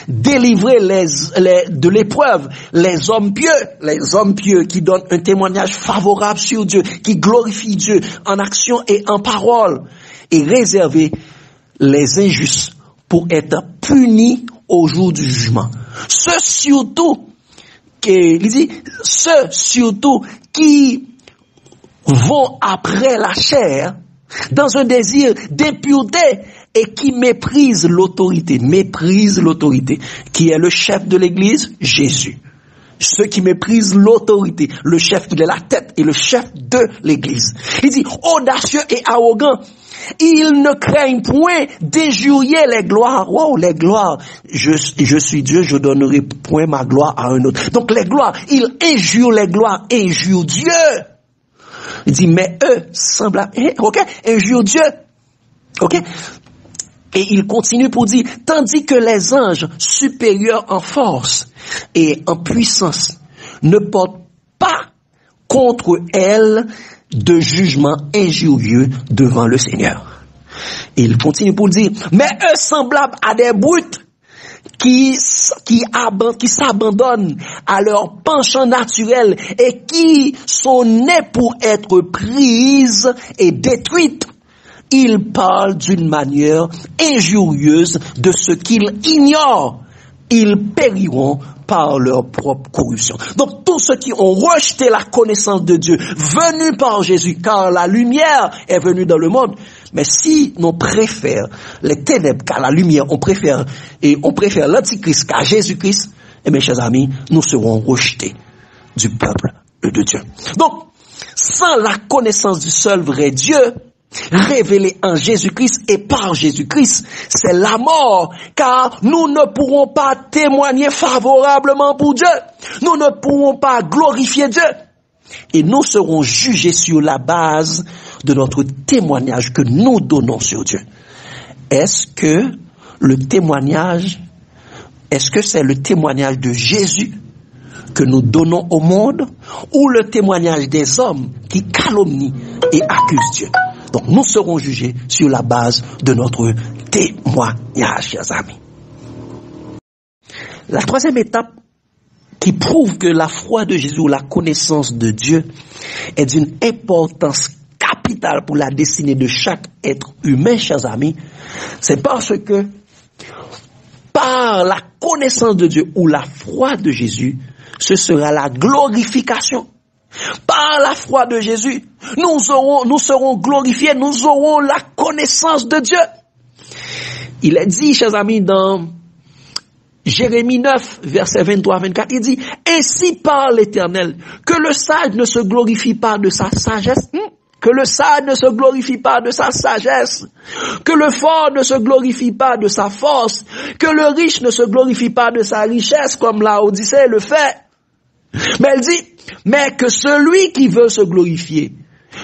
délivrer de l'épreuve les hommes pieux qui donnent un témoignage favorable sur Dieu, qui glorifient Dieu en action et en parole, et réserver les injustes pour être punis au jour du jugement. Ceux surtout qui vont après la chair dans un désir d'impureté et qui méprisent l'autorité, qui est le chef de l'Église, Jésus. Ceux qui méprisent l'autorité, le chef, il est la tête et le chef de l'Église. Il dit, audacieux et arrogant, Ils ne craignent point d'injurier les gloires. Wow, les gloires. Je suis Dieu, je donnerai point ma gloire à un autre. Donc les gloires, ils injurent les gloires, injurent Dieu. Il dit, mais eux, semblables, ok, injurent Dieu. Ok? Et il continue pour dire, tandis que les anges supérieurs en force et en puissance ne portent pas contre elles de jugement injurieux devant le Seigneur. Et il continue pour dire, mais eux semblables à des brutes qui s'abandonnent à leur penchant naturel et qui sont nés pour être prises et détruites. Ils parlent d'une manière injurieuse de ce qu'ils ignorent. Ils périront par leur propre corruption. Donc tous ceux qui ont rejeté la connaissance de Dieu, venus par Jésus, car la lumière est venue dans le monde, mais si l'on préfère les ténèbres qu'à la lumière, on préfère l'antichrist qu'à Jésus-Christ, eh bien chers amis, nous serons rejetés du peuple de Dieu. Donc, sans la connaissance du seul vrai Dieu, révélé en Jésus-Christ et par Jésus-Christ, c'est la mort, car nous ne pourrons pas témoigner favorablement pour Dieu. Nous ne pourrons pas glorifier Dieu. Et nous serons jugés sur la base de notre témoignage que nous donnons sur Dieu. Est-ce que c'est le témoignage de Jésus que nous donnons au monde, ou le témoignage des hommes qui calomnient et accusent Dieu? Donc nous serons jugés sur la base de notre témoignage, chers amis. La troisième étape qui prouve que la foi de Jésus ou la connaissance de Dieu est d'une importance capitale pour la destinée de chaque être humain, chers amis, c'est parce que par la connaissance de Dieu ou la foi de Jésus, ce sera la glorification. Par la foi de Jésus, nous serons glorifiés, nous aurons la connaissance de Dieu. Il est dit, chers amis, dans Jérémie 9, versets 23-24, il dit, ainsi parle l'Éternel, que le sage ne se glorifie pas de sa sagesse, que le sage ne se glorifie pas de sa sagesse, que le fort ne se glorifie pas de sa force, que le riche ne se glorifie pas de sa richesse, comme la Odyssée le fait. Mais elle dit, mais que celui qui veut se glorifier,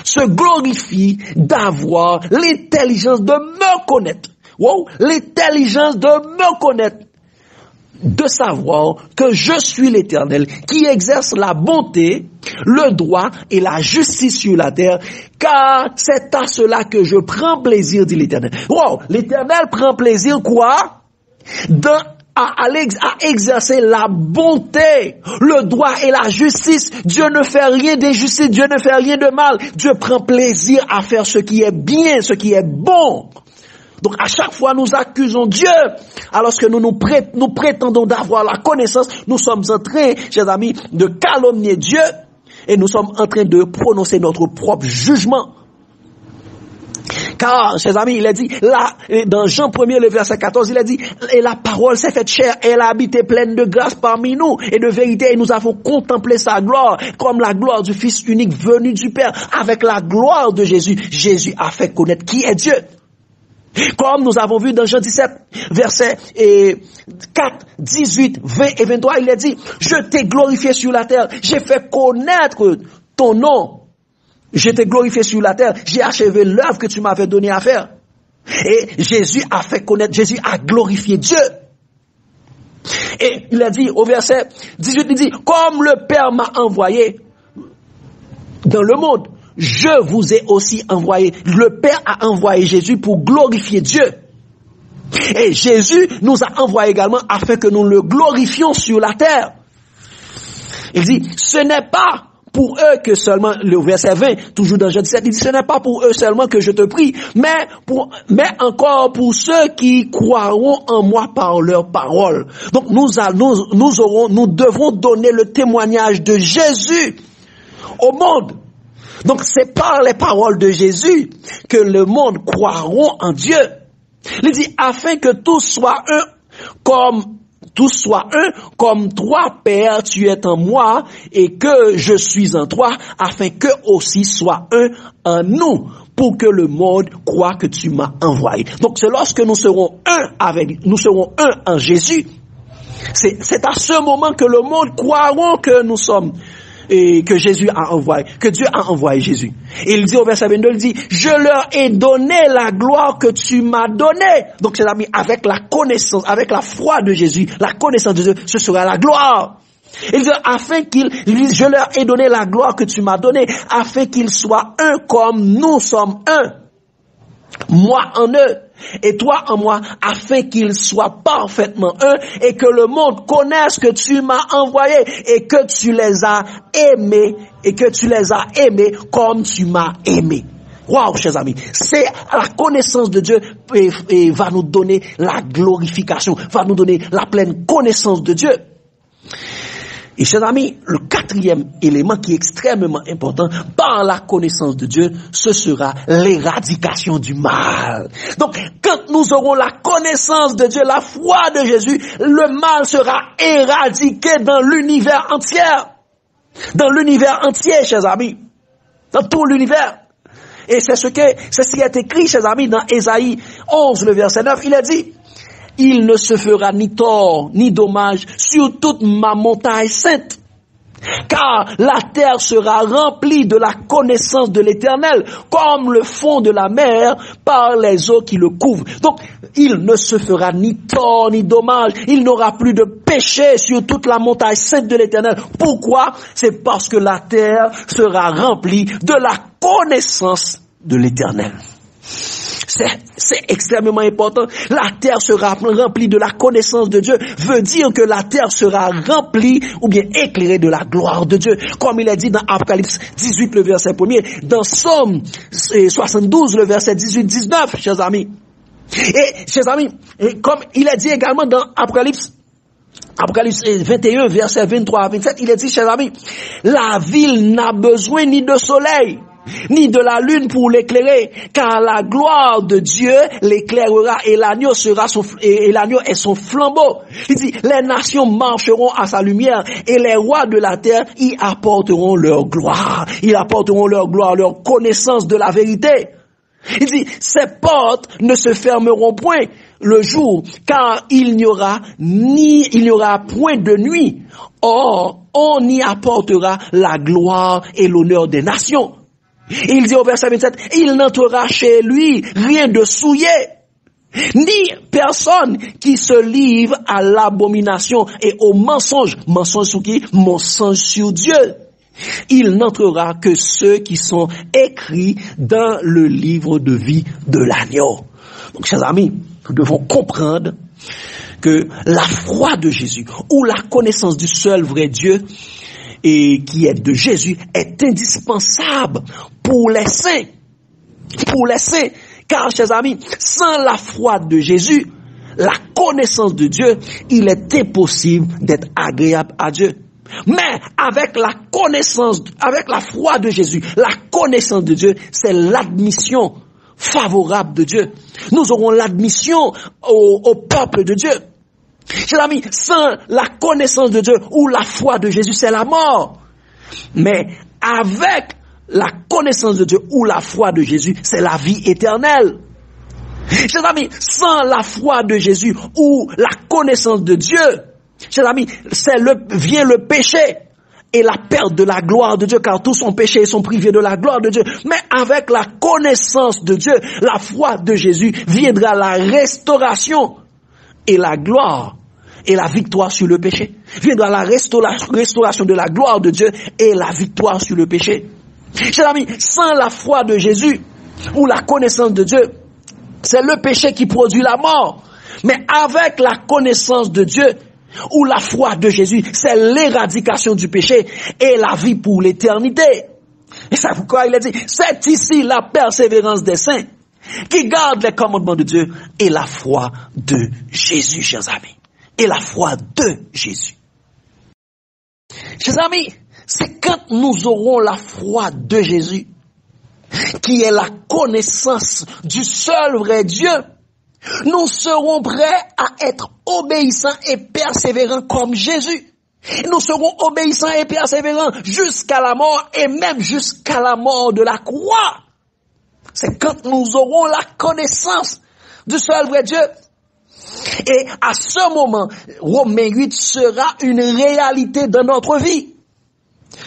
se glorifie d'avoir l'intelligence de me connaître. Wow, l'intelligence de me connaître. De savoir que je suis l'Éternel qui exerce la bonté, le droit et la justice sur la terre, car c'est à cela que je prends plaisir, dit l'Éternel. Wow, l'Éternel prend plaisir quoi? À exercer la bonté, le droit et la justice. Dieu ne fait rien d'injustice, Dieu ne fait rien de mal. Dieu prend plaisir à faire ce qui est bien, ce qui est bon. Donc à chaque fois nous accusons Dieu, alors que nous prétendons d'avoir la connaissance, nous sommes en train, chers amis, de calomnier Dieu et nous sommes en train de prononcer notre propre jugement. Car, chers amis, il a dit, là, dans Jean 1er, le verset 14, il a dit, et la parole s'est faite chair, elle a habité pleine de grâce parmi nous, et de vérité, et nous avons contemplé sa gloire, comme la gloire du Fils unique venu du Père, avec la gloire de Jésus. Jésus a fait connaître qui est Dieu. Comme nous avons vu dans Jean 17, versets 4, 18, 20 et 23, il a dit, je t'ai glorifié sur la terre, j'ai fait connaître ton nom. Je t'ai glorifié sur la terre, j'ai achevé l'œuvre que tu m'avais donnée à faire. Et Jésus a fait connaître, Jésus a glorifié Dieu. Et il a dit au verset 18, il dit, comme le Père m'a envoyé dans le monde, je vous ai aussi envoyé. Le Père a envoyé Jésus pour glorifier Dieu. Et Jésus nous a envoyé également afin que nous le glorifions sur la terre. Il dit, ce n'est pas pour eux que seulement, le verset 20, toujours dans Jean 17, il dit, ce n'est pas pour eux seulement que je te prie, mais encore pour ceux qui croiront en moi par leur parole. Donc nous devrons donner le témoignage de Jésus au monde. Donc c'est par les paroles de Jésus que le monde croiront en Dieu. Il dit, afin que tous soient un, comme toi, Père, tu es en moi, et que je suis en toi, afin que aussi soient un en nous, pour que le monde croie que tu m'as envoyé. Donc c'est lorsque nous serons un en Jésus, c'est à ce moment que le monde croira que nous sommes et que Jésus a envoyé, que Dieu a envoyé Jésus. Et il dit au verset 22, il dit, je leur ai donné la gloire que tu m'as donnée. Donc, chers amis, avec la connaissance, avec la foi de Jésus, la connaissance de Dieu, ce sera la gloire. Il dit, je leur ai donné la gloire que tu m'as donnée, afin qu'ils soient un comme nous sommes un. Moi en eux, et toi en moi, afin qu'ils soient parfaitement un, et que le monde connaisse que tu m'as envoyé, et que tu les as aimés, comme tu m'as aimé. Waouh, chers amis, c'est la connaissance de Dieu et va nous donner la glorification, va nous donner la pleine connaissance de Dieu. Et chers amis, le quatrième élément qui est extrêmement important, par la connaissance de Dieu, ce sera l'éradication du mal. Donc, quand nous aurons la connaissance de Dieu, la foi de Jésus, le mal sera éradiqué dans l'univers entier. Dans l'univers entier, chers amis. Dans tout l'univers. Et c'est qui est écrit, chers amis, dans Ésaïe 11, le verset 9, il a dit, il ne se fera ni tort, ni dommage sur toute ma montagne sainte. Car la terre sera remplie de la connaissance de l'Éternel, comme le fond de la mer par les eaux qui le couvrent. Donc, il ne se fera ni tort, ni dommage. Il n'aura plus de péché sur toute la montagne sainte de l'Éternel. Pourquoi? C'est parce que la terre sera remplie de la connaissance de l'Éternel. C'est extrêmement important. La terre sera remplie de la connaissance de Dieu, veut dire que la terre sera remplie ou bien éclairée de la gloire de Dieu. Comme il est dit dans Apocalypse 18, le verset 1er, dans Somme 72, le verset 18-19, chers amis. Et, chers amis, comme il est dit également dans Apocalypse 21, verset 23 à 27, il est dit, chers amis, la ville n'a besoin ni de soleil, ni de la lune pour l'éclairer, car la gloire de Dieu l'éclairera et l'agneau est son flambeau. Il dit, les nations marcheront à sa lumière et les rois de la terre y apporteront leur gloire. Ils apporteront leur gloire, leur connaissance de la vérité. Il dit, ces portes ne se fermeront point le jour, car il n'y aura point de nuit. Or, on y apportera la gloire et l'honneur des nations. Il dit au verset 27, il n'entrera chez lui rien de souillé, ni personne qui se livre à l'abomination et au mensonge. Mensonge sur qui? Mensonge sur Dieu. Il n'entrera que ceux qui sont écrits dans le livre de vie de l'agneau. Donc, chers amis, nous devons comprendre que la foi de Jésus ou la connaissance du seul vrai Dieu et qui est de Jésus est indispensable pour les saints. Pour les saints. Car, chers amis, sans la foi de Jésus, la connaissance de Dieu, il est impossible d'être agréable à Dieu. Mais avec la connaissance, avec la foi de Jésus, la connaissance de Dieu, c'est l'admission favorable de Dieu. Nous aurons l'admission au peuple de Dieu. Chers amis, sans la connaissance de Dieu ou la foi de Jésus, c'est la mort. Mais avec la connaissance de Dieu ou la foi de Jésus, c'est la vie éternelle. Chers amis, sans la foi de Jésus ou la connaissance de Dieu, chers amis, vient le péché et la perte de la gloire de Dieu, car tous sont péchés et sont privés de la gloire de Dieu. Mais avec la connaissance de Dieu, la foi de Jésus, viendra la restauration et la gloire et la victoire sur le péché. Viendra la restauration de la gloire de Dieu et la victoire sur le péché. Chers amis, sans la foi de Jésus ou la connaissance de Dieu, c'est le péché qui produit la mort. Mais avec la connaissance de Dieu ou la foi de Jésus, c'est l'éradication du péché et la vie pour l'éternité. Et ça pourquoi il a dit, c'est ici la persévérance des saints qui gardent les commandements de Dieu et la foi de Jésus, chers amis. Et la foi de Jésus. Chers amis, c'est quand nous aurons la foi de Jésus, qui est la connaissance du seul vrai Dieu, nous serons prêts à être obéissants et persévérants comme Jésus. Nous serons obéissants et persévérants jusqu'à la mort et même jusqu'à la mort de la croix. C'est quand nous aurons la connaissance du seul vrai Dieu. Et à ce moment, Romains 8 sera une réalité dans notre vie.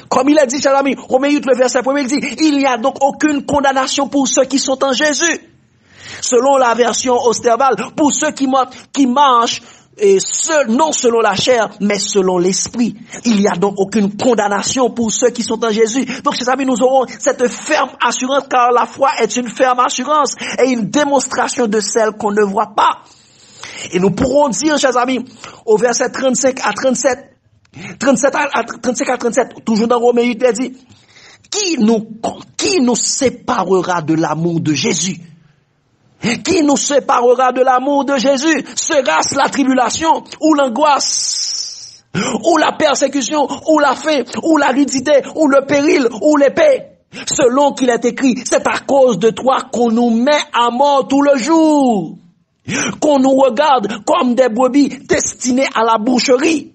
Comme il a dit, chers amis, Romains 8, le verset 1, il dit, il n'y a donc aucune condamnation pour ceux qui sont en Jésus. Selon la version Osterval, pour ceux qui marchent, et non selon la chair, mais selon l'esprit. Il n'y a donc aucune condamnation pour ceux qui sont en Jésus. Donc, chers amis, nous aurons cette ferme assurance, car la foi est une ferme assurance et une démonstration de celle qu'on ne voit pas. Et nous pourrons dire, chers amis, au verset 35 à 37, 35 à 37, toujours dans Romains 8, il dit, qui nous séparera de l'amour de Jésus? Qui nous séparera de l'amour de Jésus? Sera-ce la tribulation, ou l'angoisse, ou la persécution, ou la faim, ou la nudité, ou le péril, ou l'épée? Selon qu'il est écrit, c'est à cause de toi qu'on nous met à mort tout le jour, qu'on nous regarde comme des brebis destinées à la boucherie.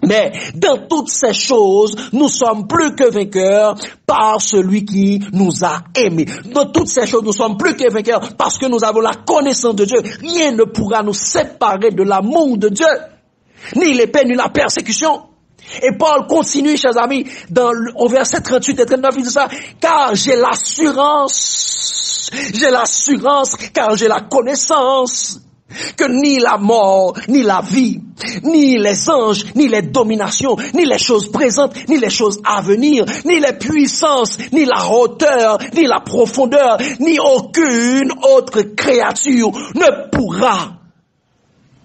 Mais dans toutes ces choses, nous sommes plus que vainqueurs par celui qui nous a aimés. Dans toutes ces choses, nous sommes plus que vainqueurs parce que nous avons la connaissance de Dieu. Rien ne pourra nous séparer de l'amour de Dieu, ni l'épée, ni la persécution. Et Paul continue, chers amis, au verset 38 et 39, il dit ça, car j'ai l'assurance, car j'ai la connaissance que ni la mort, ni la vie, ni les anges, ni les dominations, ni les choses présentes, ni les choses à venir, ni les puissances, ni la hauteur, ni la profondeur, ni aucune autre créature ne pourra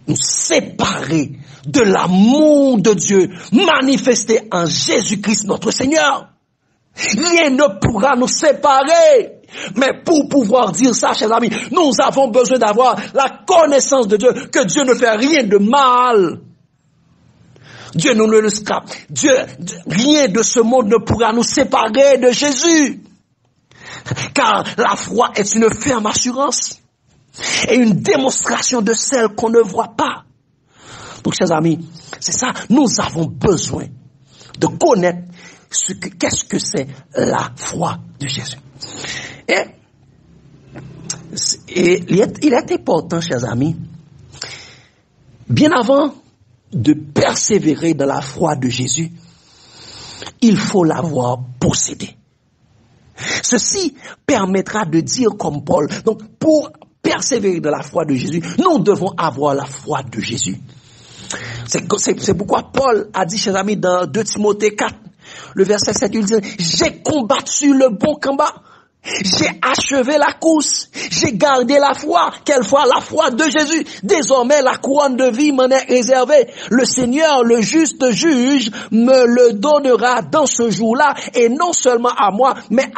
nous séparer de l'amour de Dieu manifesté en Jésus-Christ notre Seigneur. Rien ne pourra nous séparer. Mais pour pouvoir dire ça, chers amis, nous avons besoin d'avoir la connaissance de Dieu, que Dieu ne fait rien de mal. Dieu nous ne le scrape. Rien de ce monde ne pourra nous séparer de Jésus. Car la foi est une ferme assurance et une démonstration de celle qu'on ne voit pas. Donc, chers amis, c'est ça, nous avons besoin de connaître qu'est-ce que c'est la foi de Jésus. Et il est important, chers amis, bien avant de persévérer dans la foi de Jésus, il faut l'avoir possédée. Ceci permettra de dire comme Paul, donc pour persévérer dans la foi de Jésus, nous devons avoir la foi de Jésus. C'est pourquoi Paul a dit, chers amis, dans 2 Timothée 4, le verset 7, il dit, j'ai combattu le bon combat. J'ai achevé la course, j'ai gardé la foi. Quelle foi? La foi de Jésus. Désormais, la couronne de vie m'en est réservée. Le Seigneur, le juste juge, me le donnera dans ce jour-là, et non seulement à moi, mais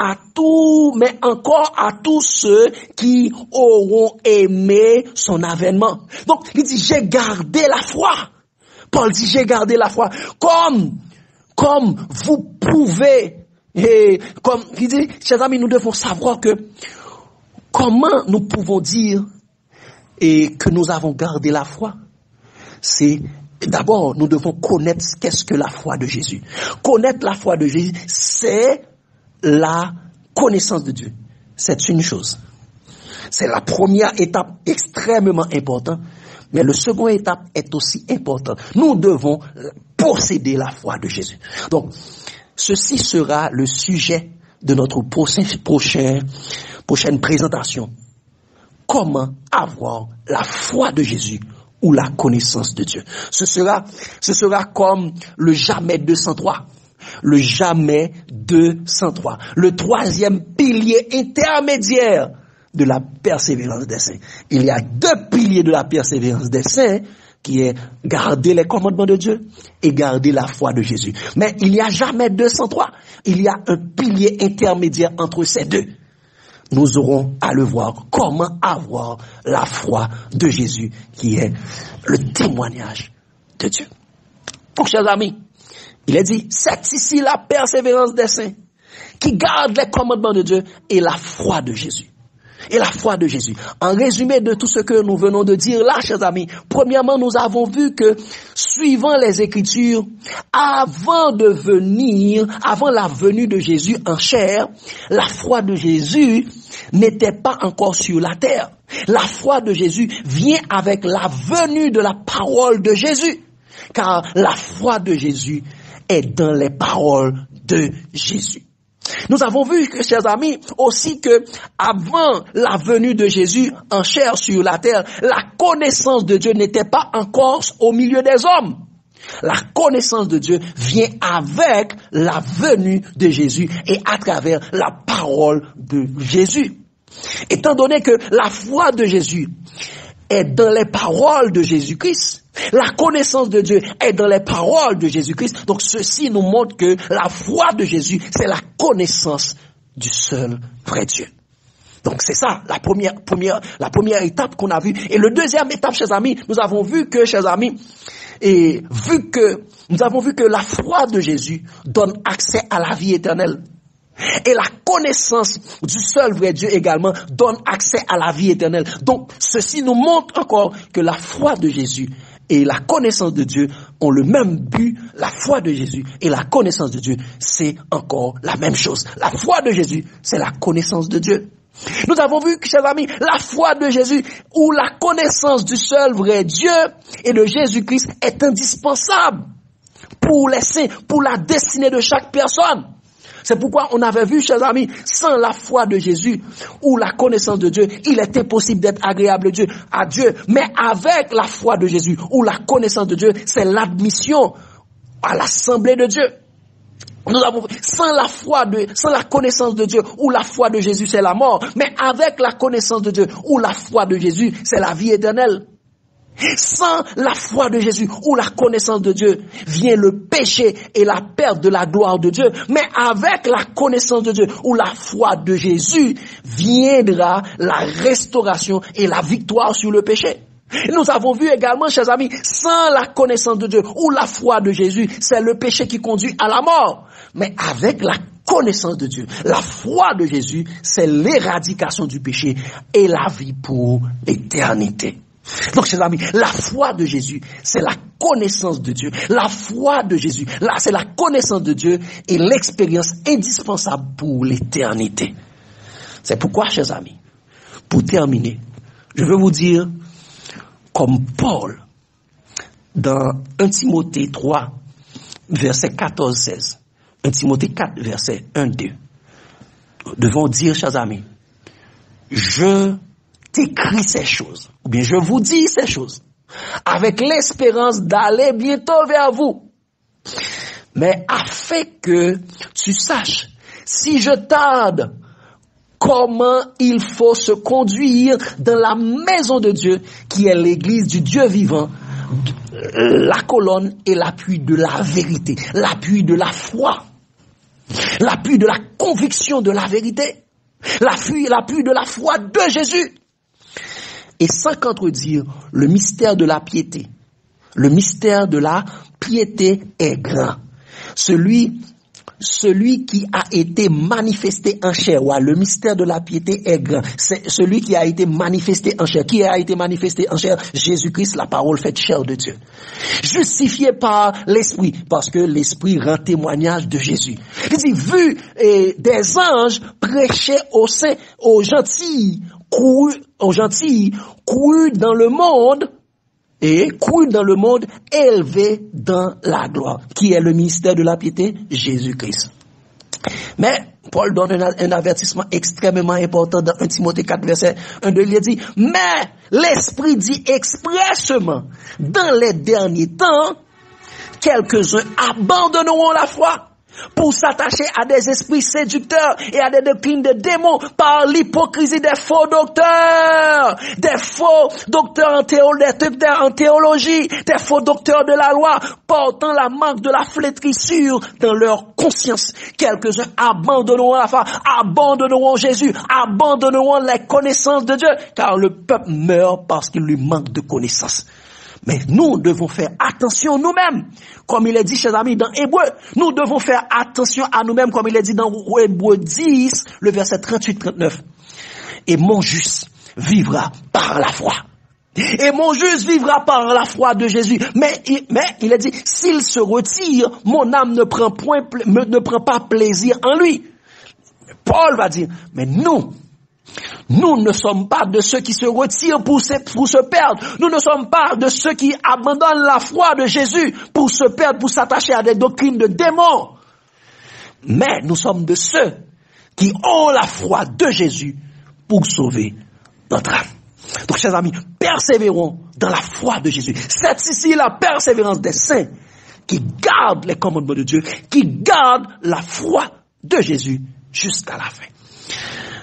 encore à tous ceux qui auront aimé son avènement. Donc, il dit, j'ai gardé la foi. Paul dit, j'ai gardé la foi. Comme vous pouvez. Et comme il dit, chers amis, nous devons savoir que comment nous pouvons dire que nous avons gardé la foi. C'est d'abord, nous devons connaître qu'est-ce que la foi de Jésus. Connaître la foi de Jésus, c'est la connaissance de Dieu. C'est une chose. C'est la première étape extrêmement importante, mais la seconde étape est aussi importante. Nous devons posséder la foi de Jésus. Donc, ceci sera le sujet de notre prochaine présentation. Comment avoir la foi de Jésus ou la connaissance de Dieu. Ce sera comme le jamais 203. Le jamais 203. Le troisième pilier intermédiaire de la persévérance des saints. Il y a 2 piliers de la persévérance des saints, qui est garder les commandements de Dieu et garder la foi de Jésus. Mais il n'y a jamais 203. Il y a un pilier intermédiaire entre ces deux. Nous aurons à le voir, comment avoir la foi de Jésus, qui est le témoignage de Dieu. Donc, chers amis, il est dit, c'est ici la persévérance des saints, qui gardent les commandements de Dieu et la foi de Jésus. et la foi de Jésus. En résumé de tout ce que nous venons de dire là, chers amis, premièrement, nous avons vu que, suivant les Écritures, avant la venue de Jésus en chair, la foi de Jésus n'était pas encore sur la terre. La foi de Jésus vient avec la venue de la parole de Jésus, car la foi de Jésus est dans les paroles de Jésus. Nous avons vu, chers amis, aussi que avant la venue de Jésus en chair sur la terre, la connaissance de Dieu n'était pas encore au milieu des hommes. La connaissance de Dieu vient avec la venue de Jésus et à travers la parole de Jésus. Étant donné que la foi de Jésus est dans les paroles de Jésus-Christ, la connaissance de Dieu est dans les paroles de Jésus-Christ. Donc ceci nous montre que la foi de Jésus, c'est la connaissance du seul vrai Dieu. Donc c'est ça la première étape qu'on a vue. Et la deuxième étape, chers amis, nous avons vu que la foi de Jésus donne accès à la vie éternelle. Et la connaissance du seul vrai Dieu également donne accès à la vie éternelle. Donc, ceci nous montre encore que la foi de Jésus et la connaissance de Dieu ont le même but. La foi de Jésus et la connaissance de Dieu, c'est encore la même chose. La foi de Jésus, c'est la connaissance de Dieu. Nous avons vu, chers amis, la foi de Jésus ou la connaissance du seul vrai Dieu et de Jésus-Christ est indispensable pour les saints, pour la destinée de chaque personne. C'est pourquoi on avait vu, chers amis, sans la foi de Jésus ou la connaissance de Dieu, il est impossible d'être agréable à Dieu. Mais avec la foi de Jésus ou la connaissance de Dieu, c'est l'admission à l'assemblée de Dieu. Nous avons, sans la connaissance de Dieu ou la foi de Jésus, c'est la mort. Mais avec la connaissance de Dieu ou la foi de Jésus, c'est la vie éternelle. Sans la foi de Jésus ou la connaissance de Dieu vient le péché et la perte de la gloire de Dieu. Mais avec la connaissance de Dieu ou la foi de Jésus viendra la restauration et la victoire sur le péché. Nous avons vu également, chers amis, sans la connaissance de Dieu ou la foi de Jésus, c'est le péché qui conduit à la mort. Mais avec la connaissance de Dieu, la foi de Jésus, c'est l'éradication du péché et la vie pour l'éternité. Donc, chers amis, la foi de Jésus, c'est la connaissance de Dieu. La foi de Jésus, là, c'est la connaissance de Dieu et l'expérience indispensable pour l'éternité. C'est pourquoi, chers amis, pour terminer, je veux vous dire, comme Paul, dans 1 Timothée 3, verset 14-16, 1 Timothée 4, verset 1-2, nous devons dire, chers amis, je t'écris ces choses, ou bien je vous dis ces choses, avec l'espérance d'aller bientôt vers vous. Mais afin que tu saches, si je tarde, comment il faut se conduire dans la maison de Dieu, qui est l'église du Dieu vivant, la colonne et l'appui de la vérité, l'appui de la foi, l'appui de la conviction de la vérité, l'appui de la foi de Jésus. Et sans contredire, le mystère de la piété. Le mystère de la piété est grand. Celui qui a été manifesté en chair. Ouais, le mystère de la piété est grand. C'est celui qui a été manifesté en chair. Qui a été manifesté en chair? Jésus-Christ, la parole faite chair de Dieu. Justifié par l'Esprit, parce que l'Esprit rend témoignage de Jésus. Il dit, vu des anges prêcher aux saints, aux gentils, courus dans le monde, et courus dans le monde, élevés dans la gloire. Qui est le ministère de la piété? Jésus-Christ. Mais Paul donne un avertissement extrêmement important dans 1 Timothée 4, verset 1-2. Il dit, mais l'Esprit dit expressement, dans les derniers temps, quelques-uns abandonneront la foi pour s'attacher à des esprits séducteurs et à des doctrines de démons par l'hypocrisie des faux docteurs en théologie, des faux docteurs de la loi, portant la marque de la flétrissure dans leur conscience. Quelques-uns abandonneront la foi, abandonneront Jésus, abandonneront les connaissances de Dieu, car le peuple meurt parce qu'il lui manque de connaissances. Mais nous devons faire attention nous-mêmes. Comme il est dit, chers amis, dans Hébreu, nous devons faire attention à nous-mêmes, comme il est dit dans Hébreu 10, le verset 38-39. Et mon juste vivra par la foi. Et mon juste vivra par la foi de Jésus. Mais il a dit, s'il se retire, mon âme ne prend pas plaisir en lui. Paul va dire, mais nous ne sommes pas de ceux qui se retirent pour se perdre. Nous ne sommes pas de ceux qui abandonnent la foi de Jésus pour se perdre, pour s'attacher à des doctrines de démons. Mais nous sommes de ceux qui ont la foi de Jésus pour sauver notre âme. Donc, chers amis, persévérons dans la foi de Jésus. C'est ici la persévérance des saints qui gardent les commandements de Dieu, qui gardent la foi de Jésus jusqu'à la fin.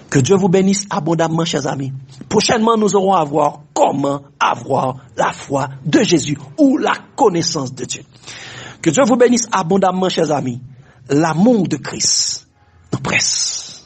Que Dieu vous bénisse abondamment, chers amis. Prochainement, nous aurons à voir comment avoir la foi de Jésus ou la connaissance de Dieu. Que Dieu vous bénisse abondamment, chers amis. L'amour de Christ nous presse.